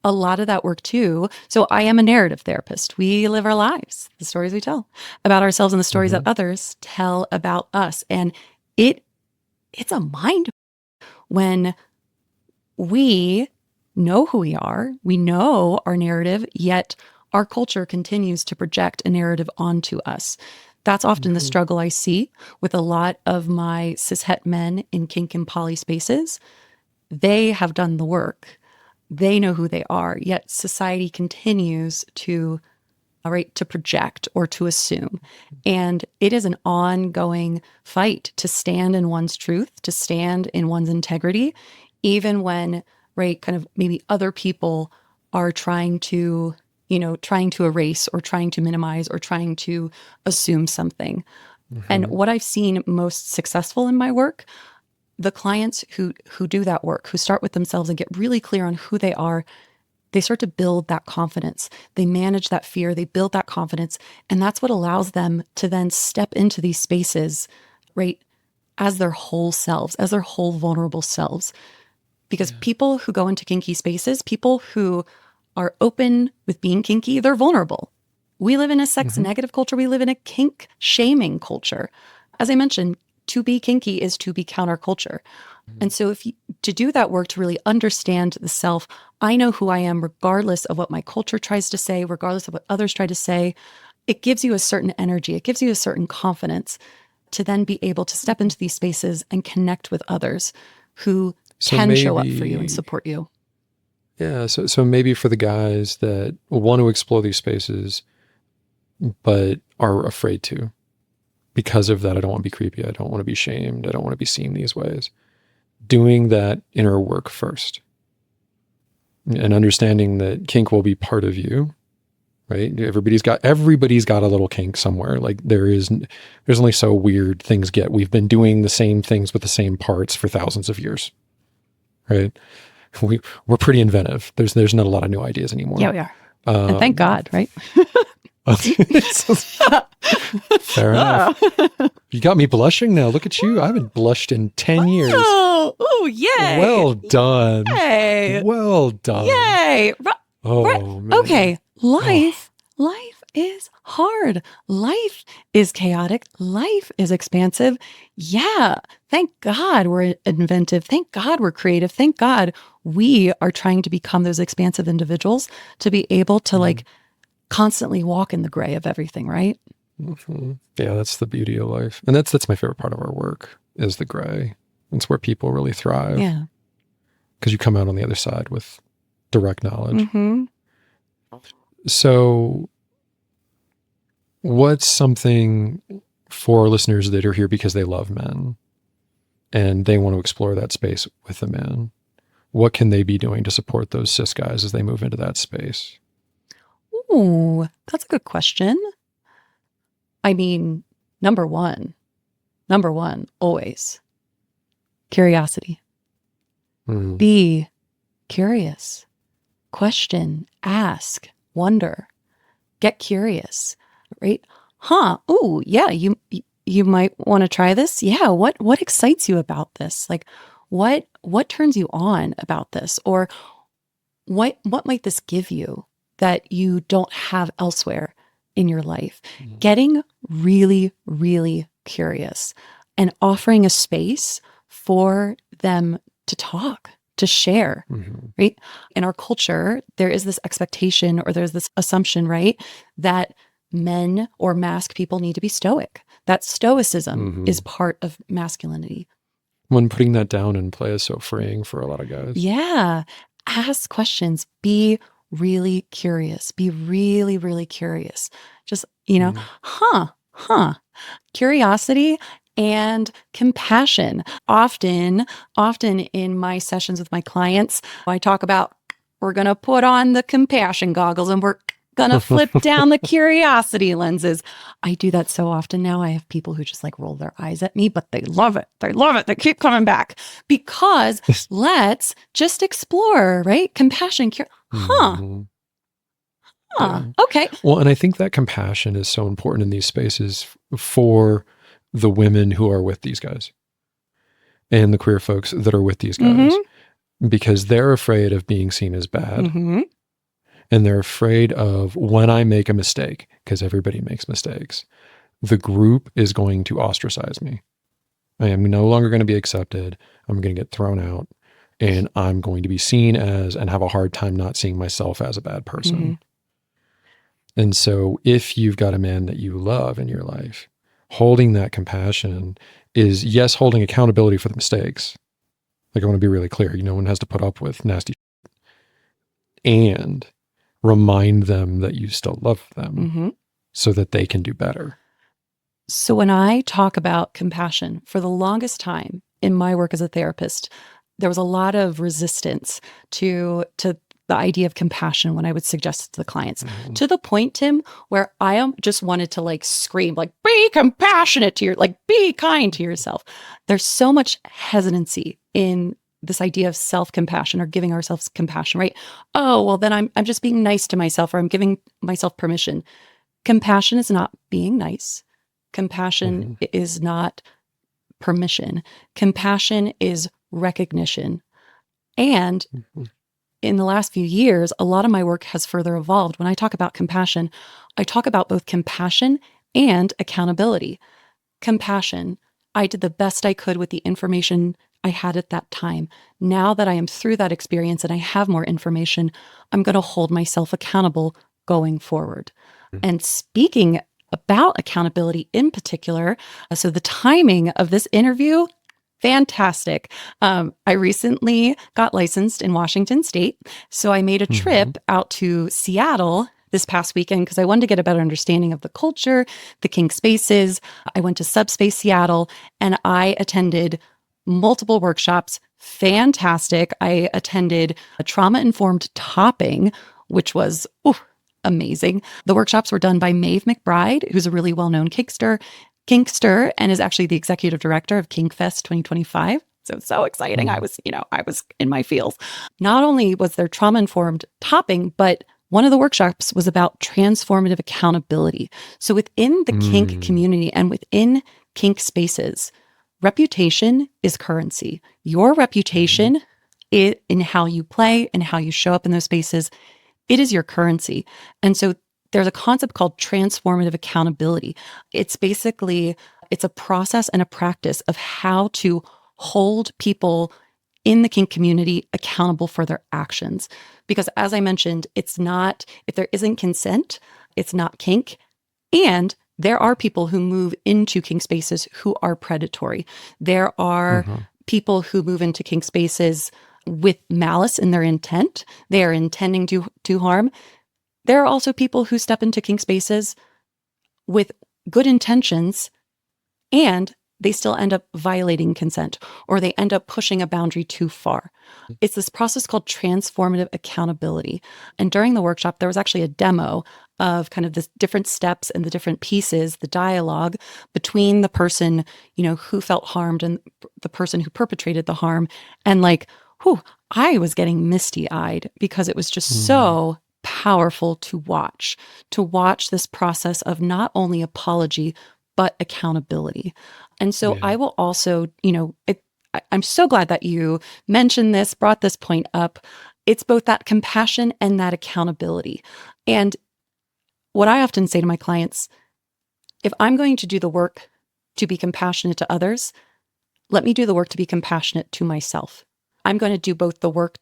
a lot of that work too. So I am a narrative therapist. We live our lives, the stories we tell about ourselves and the stories that others tell about us. And it's a mind when we know who we are, we know our narrative, yet our culture continues to project a narrative onto us. That's often the struggle I see with a lot of my cishet men in kink and poly spaces. They have done the work. They know who they are, yet society continues to project or to assume. And it is an ongoing fight to stand in one's truth, to stand in one's integrity, even when, kind of maybe other people are trying to erase or trying to minimize or trying to assume something. And what I've seen most successful in my work, the clients who do that work, who start with themselves and get really clear on who they are, they start to build that confidence. They manage that fear, they build that confidence. And that's what allows them to then step into these spaces, as their whole selves, as their whole vulnerable selves. Because people who go into kinky spaces, people who are open with being kinky, they're vulnerable. We live in a sex negative culture. We live in a kink shaming culture. As I mentioned, to be kinky is to be counterculture. And so to do that work, to really understand the self, I know who I am regardless of what my culture tries to say, regardless of what others try to say. It gives you a certain energy. It gives you a certain confidence to then be able to step into these spaces and connect with others who can show up for you and support you. Yeah. So maybe for the guys that want to explore these spaces, but are afraid to, because of that, I don't want to be creepy. I don't want to be shamed. I don't want to be seen these ways. Doing that inner work first and understanding that kink will be part of you, right? Everybody's got a little kink somewhere. Like there's only so weird things get. We've been doing the same things with the same parts for thousands of years, right? We're pretty inventive. There's not a lot of new ideas anymore. Yeah, we are. And thank God, right? Fair enough. You got me blushing now. Look at you. I haven't blushed in 10 years. Oh, yay. Well done. Yay. Well done. Yay. Oh, man. Okay. Life is hard. Life is chaotic. Life is expansive. Yeah. Thank God we're inventive. Thank God we're creative. Thank God we are trying to become those expansive individuals to be able to constantly walk in the gray of everything, right? Yeah, that's the beauty of life. And that's my favorite part of our work is the gray. It's where people really thrive. Yeah. Because you come out on the other side with direct knowledge. So what's something for listeners that are here because they love men and they want to explore that space with a man? What can they be doing to support those cis guys as they move into that space? Ooh, that's a good question. I mean, number one, always curiosity. Be curious, question, ask, wonder, get curious, right? Ooh, yeah, you might want to try this. Yeah. What excites you about this? Like what turns you on about this? Or what might this give you that you don't have elsewhere in your life? Getting really, really curious and offering a space for them to talk, to share, right? In our culture, there is this expectation or there's this assumption, right? That men or masc people need to be stoic. That stoicism is part of masculinity. When putting that down in play is so freeing for a lot of guys. Yeah. Ask questions. Be really curious. Be really, really curious. Just, Curiosity and compassion. Often in my sessions with my clients, I talk about we're going to put on the compassion goggles and we're going to flip down the curiosity lenses. I do that so often now. I have people who just like roll their eyes at me, but they love it. They love it. They keep coming back because let's just explore, right? Compassion, Mhm. Yeah. Okay. Well, and I think that compassion is so important in these spaces for the women who are with these guys and the queer folks that are with these guys because they're afraid of being seen as bad. And they're afraid of when I make a mistake, because everybody makes mistakes, the group is going to ostracize me. I am no longer going to be accepted. I'm going to get thrown out and I'm going to be seen as and have a hard time not seeing myself as a bad person. And so if you've got a man that you love in your life, holding that compassion is, yes, holding accountability for the mistakes. Like I want to be really clear, no one has to put up with nasty and remind them that you still love them so that they can do better. So when I talk about compassion, for the longest time in my work as a therapist, there was a lot of resistance to the idea of compassion when I would suggest it to the clients, to the point, Tim, where I just wanted to like scream, like, be compassionate to be kind to yourself. There's so much hesitancy in this idea of self-compassion or giving ourselves compassion, right? Oh, well, then I'm just being nice to myself or I'm giving myself permission. Compassion is not being nice. Compassion is not permission. Compassion is recognition. And in the last few years, a lot of my work has further evolved. When I talk about compassion, I talk about both compassion and accountability. Compassion, I did the best I could with the information I had at that time. Now that I am through that experience and I have more information, I'm going to hold myself accountable going forward. And speaking about accountability in particular, so the timing of this interview, fantastic. I recently got licensed in Washington State. So I made a trip out to Seattle this past weekend because I wanted to get a better understanding of the culture, the kink spaces. I went to Subspace Seattle and I attended multiple workshops. Fantastic. I attended a trauma-informed topping, which was amazing. The workshops were done by Maeve McBride, who's a really well-known kinkster, and is actually the executive director of KinkFest 2025. So exciting. I was in my feels. Not only was there trauma-informed topping, but one of the workshops was about transformative accountability. So within the kink community and within kink spaces, reputation is currency. Your reputation in how you play and how you show up in those spaces, it is your currency. And so there's a concept called transformative accountability. It's a process and a practice of how to hold people in the kink community accountable for their actions. Because as I mentioned, it's not, if there isn't consent, it's not kink. And there are people who move into kink spaces who are predatory. There are people who move into kink spaces with malice in their intent. They are intending to harm. There are also people who step into kink spaces with good intentions and they still end up violating consent or they end up pushing a boundary too far. It's this process called transformative accountability. And during the workshop, there was actually a demo of kind of the different steps and the different pieces, the dialogue between the person, who felt harmed and the person who perpetrated the harm. And I was getting misty-eyed because it was just so powerful to watch this process of not only apology, but accountability. And so I will also, I'm so glad that you mentioned this, brought this point up. It's both that compassion and that accountability. And what I often say to my clients, if I'm going to do the work to be compassionate to others, let me do the work to be compassionate to myself. I'm going to do both the work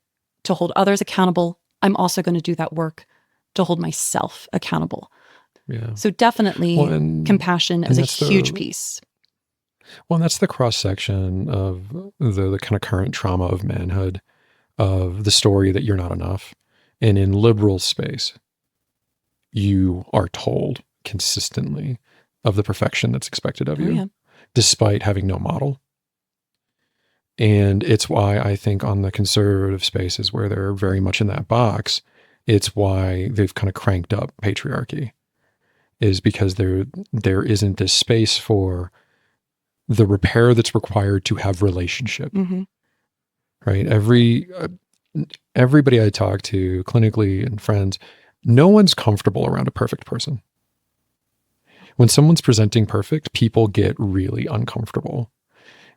to hold others accountable. I'm also going to do that work to hold myself accountable. Yeah. So definitely compassion is a huge piece. Well, and that's the cross-section of the kind of current trauma of manhood, of the story that you're not enough. And in liberal space, you are told consistently of the perfection that's expected of Oh, you, yeah. despite having no model. And it's why I think on the conservative spaces where they're very much in that box, it's why they've kind of cranked up patriarchy, is because there isn't this space for the repair that's required to have relationship, Mm-hmm. right? Everybody I talk to clinically and friends, no one's comfortable around a perfect person. When someone's presenting perfect, people get really uncomfortable.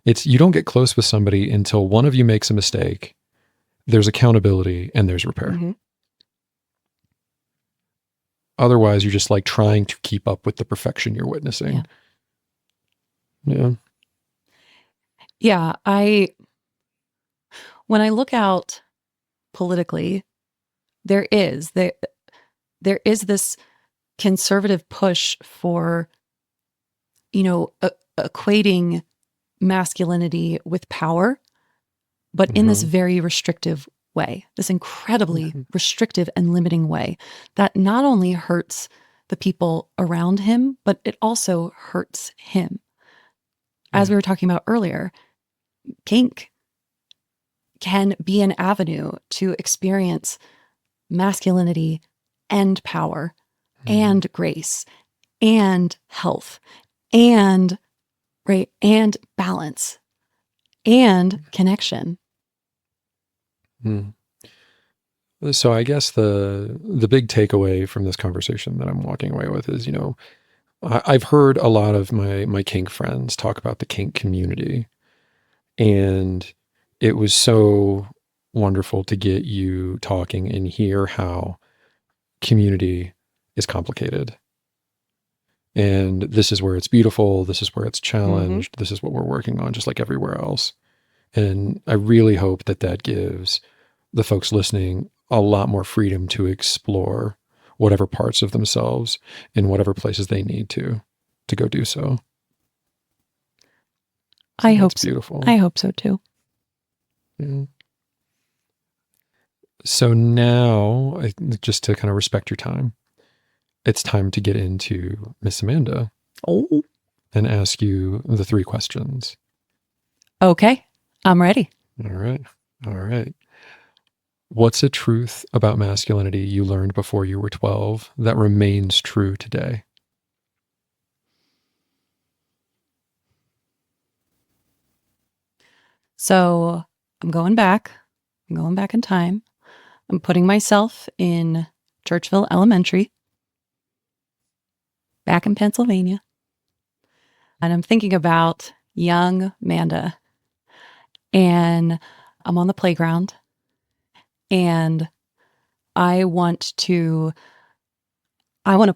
You don't get close with somebody until one of you makes a mistake, there's accountability, and there's repair. Mm-hmm. Otherwise, you're just like trying to keep up with the perfection you're witnessing. Yeah. Yeah. When I look out politically, there is this conservative push for, equating masculinity with power, but in this very restrictive way, this incredibly restrictive and limiting way that not only hurts the people around him, but it also hurts him. As we were talking about earlier, kink can be an avenue to experience masculinity and power and grace and health and right and balance and connection. So I guess the big takeaway from this conversation that I'm walking away with is, I've heard a lot of my kink friends talk about the kink community, and it was so wonderful to get you talking and hear how community is complicated. And this is where it's beautiful. This is where it's challenged. This is what we're working on, just like everywhere else. And I really hope that gives the folks listening a lot more freedom to explore whatever parts of themselves in whatever places they need to go do so. I hope so. Beautiful. I hope so too. Yeah. So now, just to kind of respect your time, it's time to get into Miss Amanda. Oh. And ask you the 3 questions. Okay. I'm ready. All right. What's a truth about masculinity you learned before you were 12 that remains true today? So I'm going back in time. I'm putting myself in Churchville Elementary, back in Pennsylvania. And I'm thinking about young Amanda. And I'm on the playground. And I want to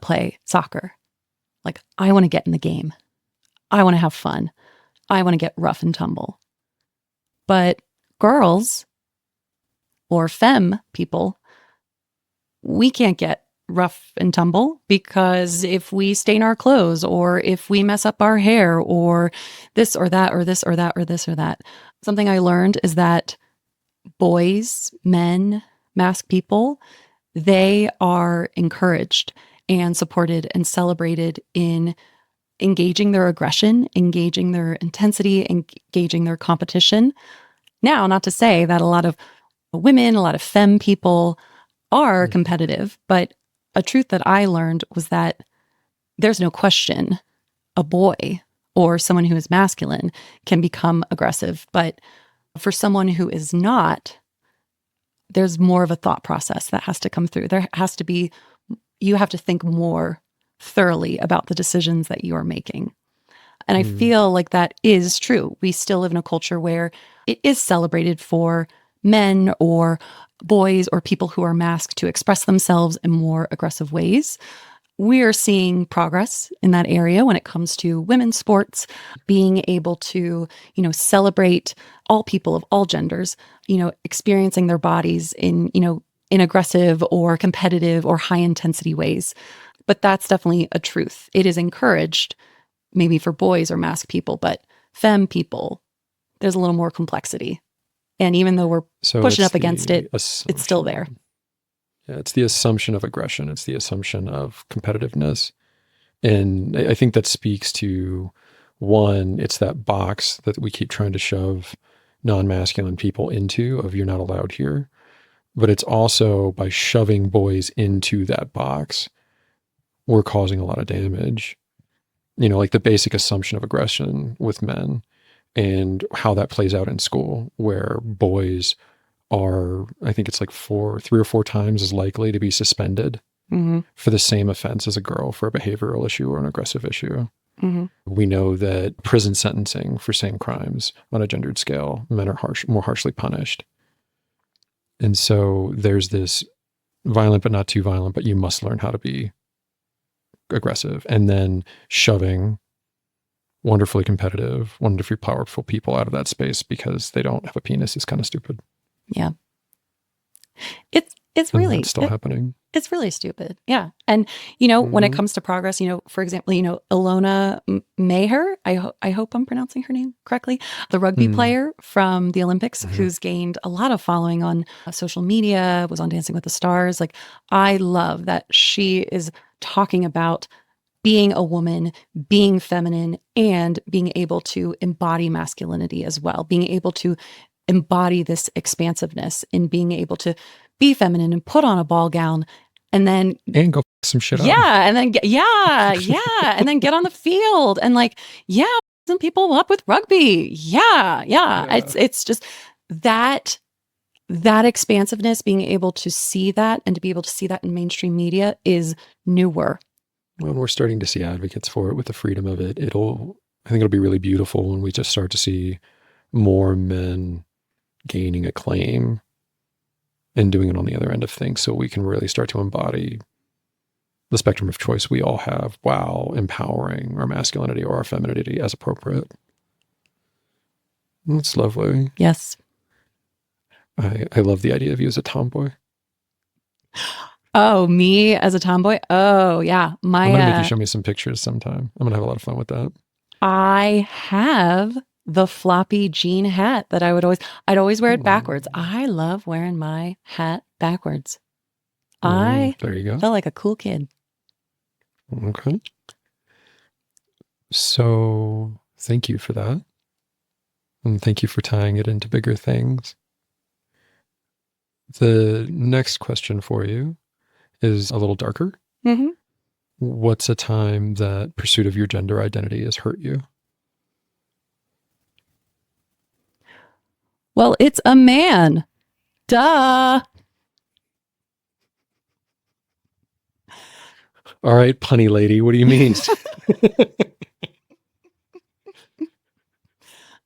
play soccer. Like, I want to get in the game. I want to have fun. I want to get rough and tumble. But girls or femme people, we can't get rough and tumble because if we stain our clothes or if we mess up our hair or this or that or this or that or this or that. Something I learned is that boys, men, masked people, they are encouraged and supported and celebrated in engaging their aggression, engaging their intensity, engaging their competition. Now, not to say that a lot of women, a lot of femme people are competitive, but a truth that I learned was that there's no question a boy or someone who is masculine can become aggressive. But for someone who is not, there's more of a thought process that has to come through. You have to think more thoroughly about the decisions that you are making. And I feel like that is true. We still live in a culture where it is celebrated for men or boys or people who are masked to express themselves in more aggressive ways. We are seeing progress in that area when it comes to women's sports, being able to, celebrate all people of all genders, experiencing their bodies in aggressive or competitive or high intensity ways. But that's definitely a truth. It is encouraged maybe for boys or masked people, but femme people, there's a little more complexity. And even though we're pushing up against it, it's still there. Yeah, it's the assumption of aggression. It's the assumption of competitiveness. And I think that speaks to, one, it's that box that we keep trying to shove non-masculine people into of you're not allowed here. But it's also by shoving boys into that box, we're causing a lot of damage. You know, like the basic assumption of aggression with men and how that plays out in school, where boys are, I think it's like 3 or 4 times as likely to be suspended for the same offense as a girl for a behavioral issue or an aggressive issue. We know that prison sentencing for same crimes on a gendered scale, men are more harshly punished. And so there's this violent but not too violent, but you must learn how to be aggressive, and then shoving wonderfully competitive, wonderfully powerful people out of that space because they don't have a penis is kind of stupid. Yeah. It's really, that's still happening. It's really stupid. Yeah. And, you know, when it comes to progress, you know, for example, you know, Ilona Maher, I hope I'm pronouncing her name correctly, the rugby player from the Olympics who's gained a lot of following on social media, was on Dancing with the Stars. Like, I love that she is talking about being a woman, being feminine, and being able to embody masculinity as well, being able to embody this expansiveness in being able to be feminine and put on a ball gown and then go some shit up. And then and then get on the field and like, some people up with rugby. It's just that expansiveness, being able to see that and to be able to see that in mainstream media is newer. Well, we're starting to see advocates for it with the freedom of it. I think it'll be really beautiful when we just start to see more men gaining acclaim and doing it on the other end of things, so we can really start to embody the spectrum of choice we all have while empowering our masculinity or our femininity as appropriate. That's lovely. Yes. I love the idea of you as a tomboy. Oh, me as a tomboy? Oh, yeah. I'm going to make you show me some pictures sometime. I'm going to have a lot of fun with that. I have the floppy jean hat that I'd always wear it backwards. I love wearing my hat backwards. There you go. Felt like a cool kid. Okay. So thank you for that. And thank you for tying it into bigger things. The next question for you is a little darker. What's a time that pursuit of your gender identity has hurt you? Well, it's a man. Duh. All right, punny lady, what do you mean?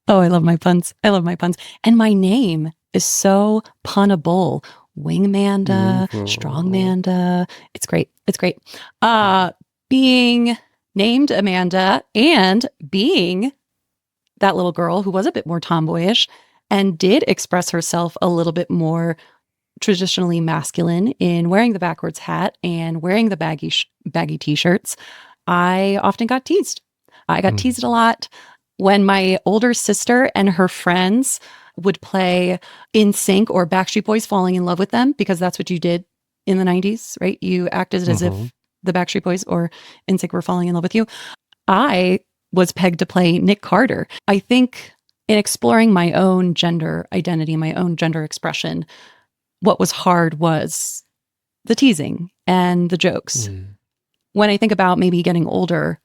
Oh, I love my puns. And my name is so punnable. Wingmanda, Strongmanda. It's great. Being named Amanda and being that little girl who was a bit more tomboyish and did express herself a little bit more traditionally masculine in wearing the backwards hat and wearing the baggy t-shirts, I often got teased. I got teased a lot when my older sister and her friends would play NSYNC or Backstreet Boys Falling in Love with Them, because that's what you did in the 90s, right? You acted as if the Backstreet Boys or NSYNC were falling in love with you. I was pegged to play Nick Carter. I think in exploring my own gender identity, my own gender expression, what was hard was the teasing and the jokes. When I think about maybe getting older,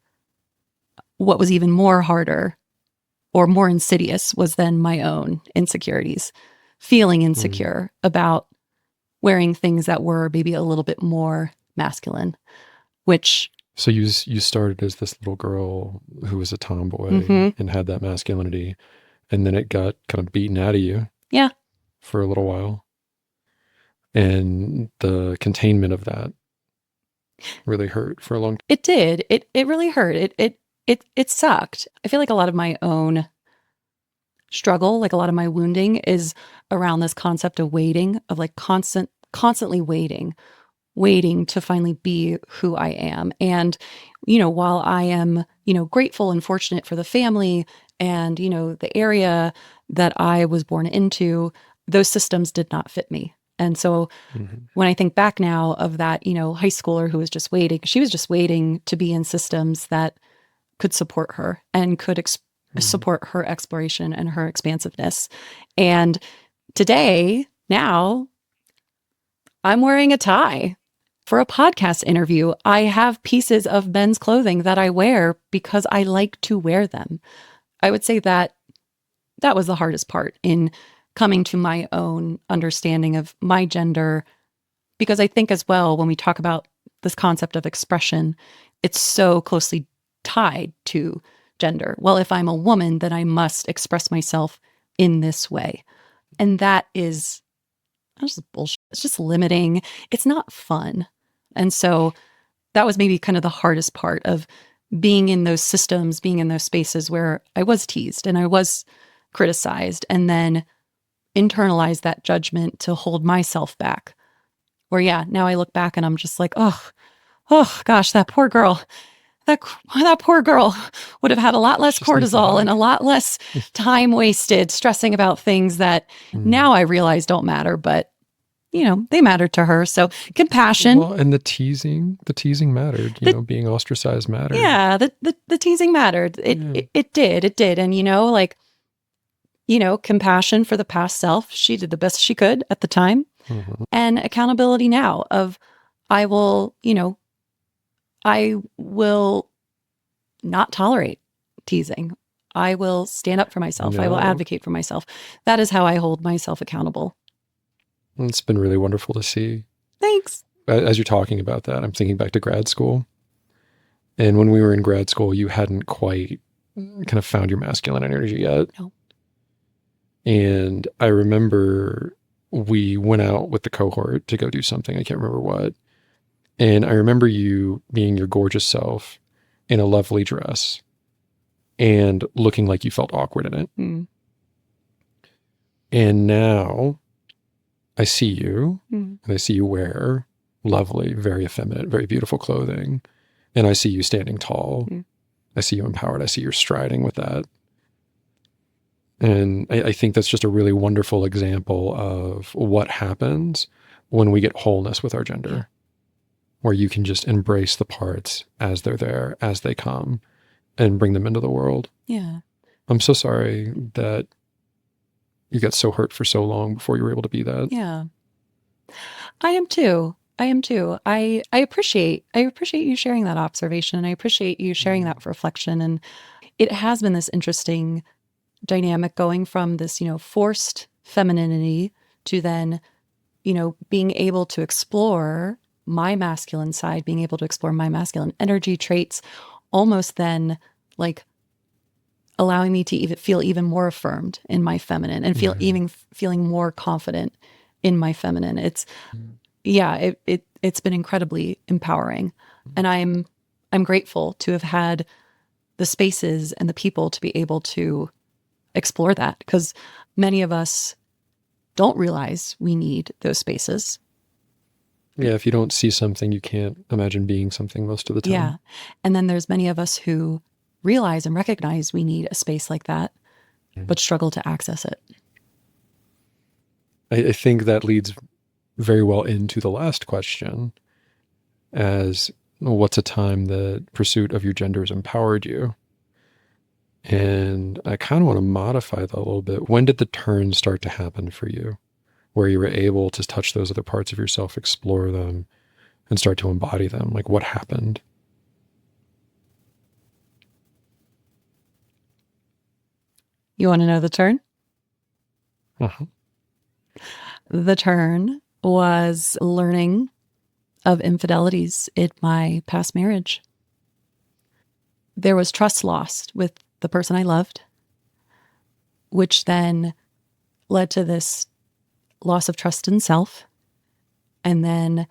what was even more harder or more insidious was then my own insecurities, feeling insecure about wearing things that were maybe a little bit more masculine, which... So you started as this little girl who was a tomboy and had that masculinity, and then it got kind of beaten out of you. Yeah. For a little while. And the containment of that really hurt for a long time. It did. It really hurt. It sucked. I feel like a lot of my own struggle, like a lot of my wounding, is around this concept of waiting, of like constantly waiting to finally be who I am. And, you know, while I am, you know, grateful and fortunate for the family and, you know, the area that I was born into, those systems did not fit me. And so when I think back now of that, high schooler who was just waiting, she was just waiting to be in systems that could support her and could support her exploration and her expansiveness. And today, now, I'm wearing a tie. For a podcast interview, I have pieces of men's clothing that I wear because I like to wear them. I would say that was the hardest part in coming to my own understanding of my gender, because I think as well, when we talk about this concept of expression, it's so closely tied to gender. Well, if I'm a woman, then I must express myself in this way. And that is just bullshit. It's just limiting. It's not fun. And so that was maybe kind of the hardest part of being in those systems, being in those spaces where I was teased and I was criticized, and then internalize that judgment to hold myself back. Where, yeah, now I look back and I'm just like, oh gosh, that poor girl. That poor girl would have had a lot less cortisol and a lot less time wasted stressing about things that now I realize don't matter, but they mattered to her. So compassion. Well, and the teasing mattered, being ostracized mattered. Yeah, the teasing mattered. It did. And compassion for the past self. She did the best she could at the time. And accountability now of I will not tolerate teasing. I will stand up for myself. No. I will advocate for myself. That is how I hold myself accountable. It's been really wonderful to see. Thanks. As you're talking about that, I'm thinking back to grad school. And when we were in grad school, you hadn't quite kind of found your masculine energy yet. No. And I remember we went out with the cohort to go do something. I can't remember what. And I remember you being your gorgeous self in a lovely dress and looking like you felt awkward in it. And now I see you and I see you wear lovely, very effeminate, very beautiful clothing. And I see you standing tall. I see you empowered. I see you're striding with that. And I think that's just a really wonderful example of what happens when we get wholeness with our gender, where you can just embrace the parts as they're there, as they come, and bring them into the world. Yeah. I'm so sorry that you got so hurt for so long before you were able to be that. Yeah. I am too. I appreciate you sharing that observation. And I appreciate you sharing that reflection. And it has been this interesting dynamic going from this, forced femininity to then, being able to explore my masculine side, being able to explore my masculine energy traits, almost then like allowing me to even feel even more affirmed in my feminine and feeling more confident in my feminine. It's it's been incredibly empowering. And I'm grateful to have had the spaces and the people to be able to explore that, because many of us don't realize we need those spaces. Yeah, if you don't see something, you can't imagine being something most of the time. Yeah. And then there's many of us who realize and recognize we need a space like that, but struggle to access it. I think that leads very well into the last question, as what's a time that pursuit of your gender has empowered you? And I kind of want to modify that a little bit. When did the turn start to happen for you, where you were able to touch those other parts of yourself, explore them, and start to embody them? Like, what happened? You want to know the turn? The turn was learning of infidelities in my past marriage. There was trust lost with the person I loved, which then led to this loss of trust in self, and then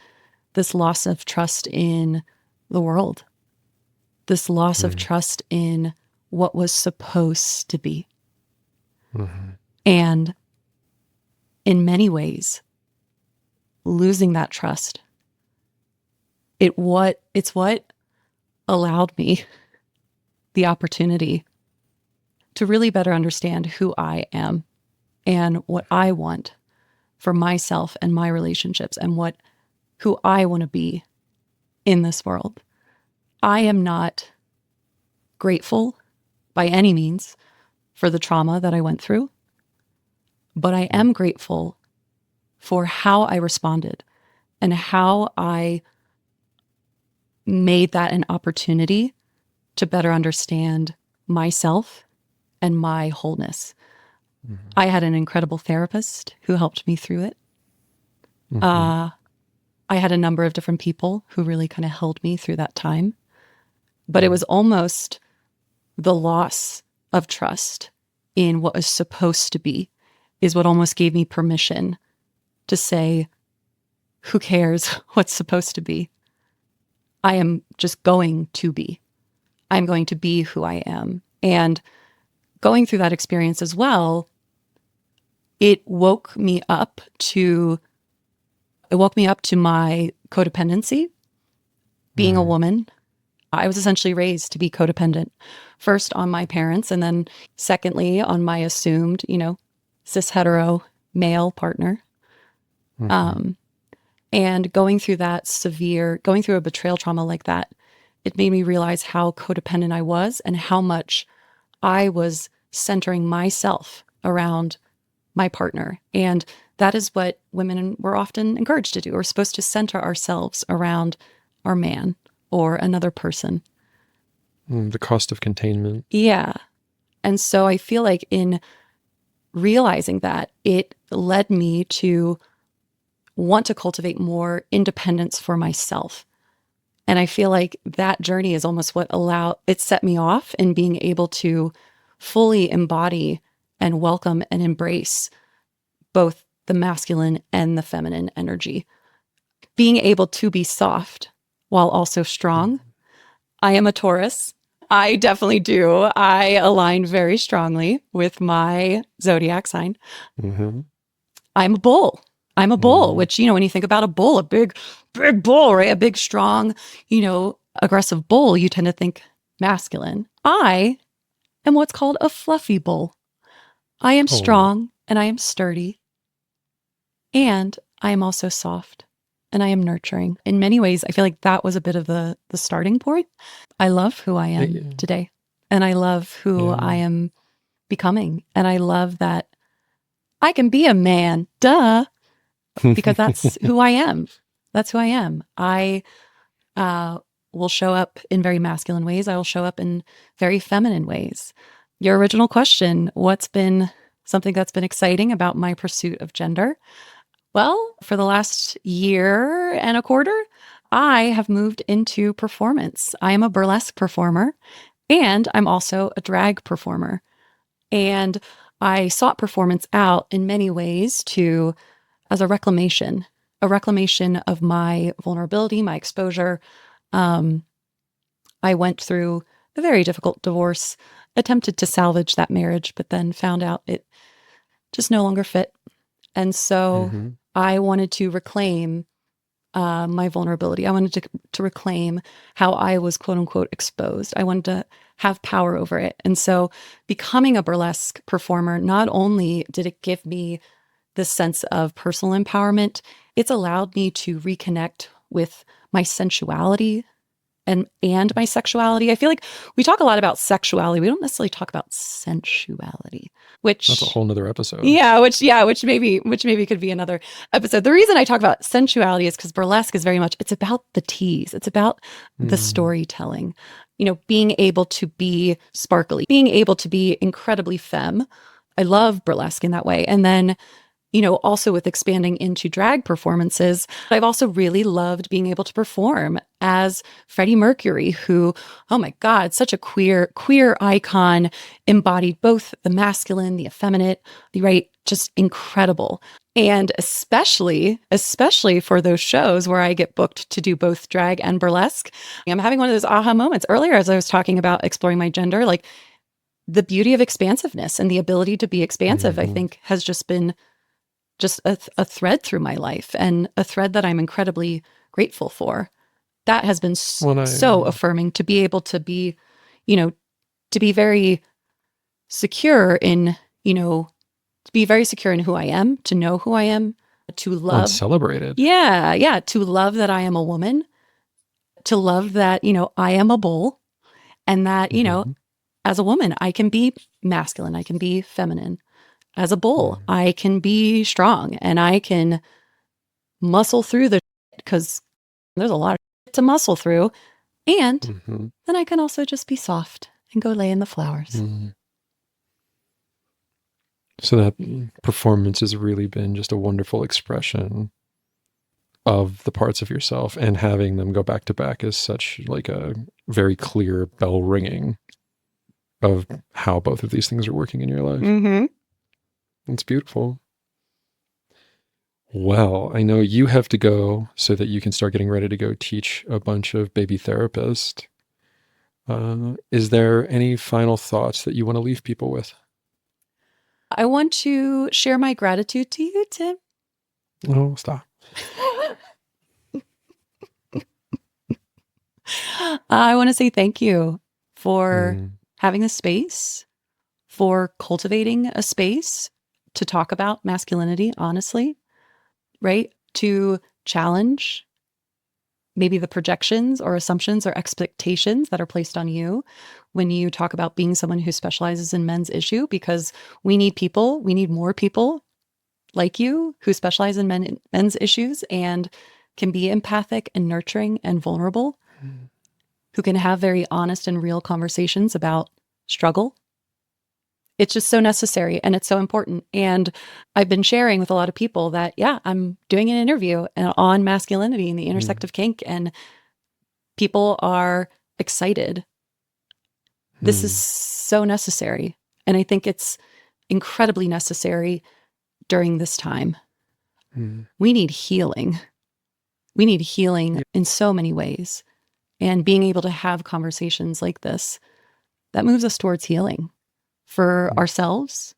this loss of trust in the world, this loss of trust in what was supposed to be. And in many ways, losing that trust, it's what allowed me the opportunity to really better understand who I am and what I want for myself and my relationships and who I want to be in this world. I am not grateful by any means for the trauma that I went through, but I am grateful for how I responded and how I made that an opportunity to better understand myself and my wholeness. I had an incredible therapist who helped me through it. I had a number of different people who really kind of held me through that time. But it was almost the loss of trust in what was supposed to be is what almost gave me permission to say, who cares what's supposed to be? I am just going to be. I'm going to be who I am. And going through that experience as well, it woke me up to my codependency. Being a woman, I was essentially raised to be codependent, first on my parents, and then secondly on my assumed, cis hetero male partner. And going through a betrayal trauma like that, it made me realize how codependent I was and how much I was centering myself around my partner. And that is what women were often encouraged to do. We're supposed to center ourselves around our man or another person. The cost of containment. Yeah. And so I feel like in realizing that, it led me to want to cultivate more independence for myself. And I feel like that journey is almost what it set me off in being able to fully embody and welcome and embrace both the masculine and the feminine energy. Being able to be soft while also strong. I am a Taurus. I definitely do. I align very strongly with my zodiac sign. I'm a bull. Which, when you think about a bull, a big bull, right? A big, strong, aggressive bull, you tend to think masculine. I am what's called a fluffy bull. I am strong and I am sturdy. And I am also soft and I am nurturing. In many ways, I feel like that was a bit of the starting point. I love who I am today. And I love who I am becoming. And I love that I can be a man. Duh. Because that's who I am. That's who I am. I will show up in very masculine ways. I will show up in very feminine ways. Your original question, what's been something that's been exciting about my pursuit of gender? Well, for the last year and a quarter, I have moved into performance. I am a burlesque performer and I'm also a drag performer. And I sought performance out in many ways as a reclamation of my vulnerability, my exposure. I went through a very difficult divorce, attempted to salvage that marriage, but then found out it just no longer fit. And so I wanted to reclaim my vulnerability. I wanted to reclaim how I was quote unquote exposed. I wanted to have power over it. And so becoming a burlesque performer, not only did it give me this sense of personal empowerment, it's allowed me to reconnect with my sensuality and my sexuality. I feel like we talk a lot about sexuality. We don't necessarily talk about sensuality, which that's a whole nother episode. Which maybe could be another episode. The reason I talk about sensuality is because burlesque is very much, it's about the tease. It's about the storytelling, being able to be sparkly, being able to be incredibly femme. I love burlesque in that way. And then also with expanding into drag performances, I've also really loved being able to perform as Freddie Mercury, who, oh my God, such a queer icon, embodied both the masculine, the effeminate, just incredible. And especially for those shows where I get booked to do both drag and burlesque, I'm having one of those aha moments earlier as I was talking about exploring my gender, like the beauty of expansiveness and the ability to be expansive, I think has just been a thread through my life, and a thread that I'm incredibly grateful for. That has been so affirming to be able to be, to be very secure in, to be very secure in who I am, to know who I am, to love, celebrated. yeah, to love that I am a woman, to love that, I am a bull, and that, as a woman, I can be masculine, I can be feminine. As a bull, I can be strong and I can muscle through the because there's a lot of shit to muscle through. And then I can also just be soft and go lay in the flowers. So that performance has really been just a wonderful expression of the parts of yourself, and having them go back to back is such like a very clear bell ringing of how both of these things are working in your life. It's beautiful. Well, I know you have to go so that you can start getting ready to go teach a bunch of baby therapists. Is there any final thoughts that you want to leave people with? I want to share my gratitude to you, Tim. Oh, stop. I want to say thank you for having a space, for cultivating a space to talk about masculinity, honestly, right? To challenge maybe the projections or assumptions or expectations that are placed on you when you talk about being someone who specializes in men's issue, because we need more people like you who specialize in men's issues and can be empathic and nurturing and vulnerable, who can have very honest and real conversations about struggle. It's just so necessary and it's so important. And I've been sharing with a lot of people that, I'm doing an interview on masculinity and the intersect of kink, and people are excited. This is so necessary. And I think it's incredibly necessary during this time. We need healing. We need healing in so many ways. And being able to have conversations like this, that moves us towards healing for ourselves.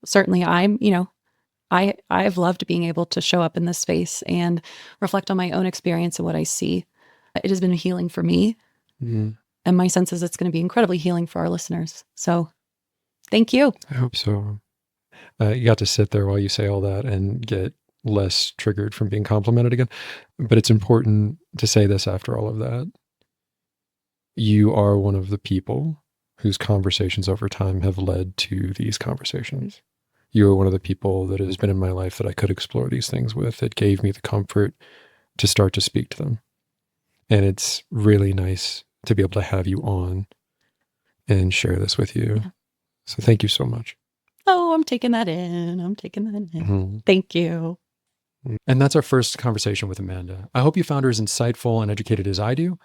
Certainly I've loved being able to show up in this space and reflect on my own experience and what I see. It has been healing for me. And my sense is it's going to be incredibly healing for our listeners. So thank you. I hope so. You got to sit there while you say all that and get less triggered from being complimented again. But it's important to say this after all of that. You are one of the people whose conversations over time have led to these conversations. You are one of the people that has been in my life that I could explore these things with. It gave me the comfort to start to speak to them. And it's really nice to be able to have you on and share this with you. Yeah. So thank you so much. Oh, I'm taking that in. Thank you. And that's our first conversation with Amanda. I hope you found her as insightful and educated as I do.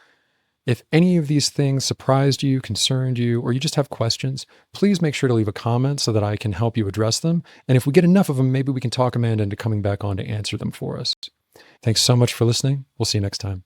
If any of these things surprised you, concerned you, or you just have questions, please make sure to leave a comment so that I can help you address them. And if we get enough of them, maybe we can talk Amanda into coming back on to answer them for us. Thanks so much for listening. We'll see you next time.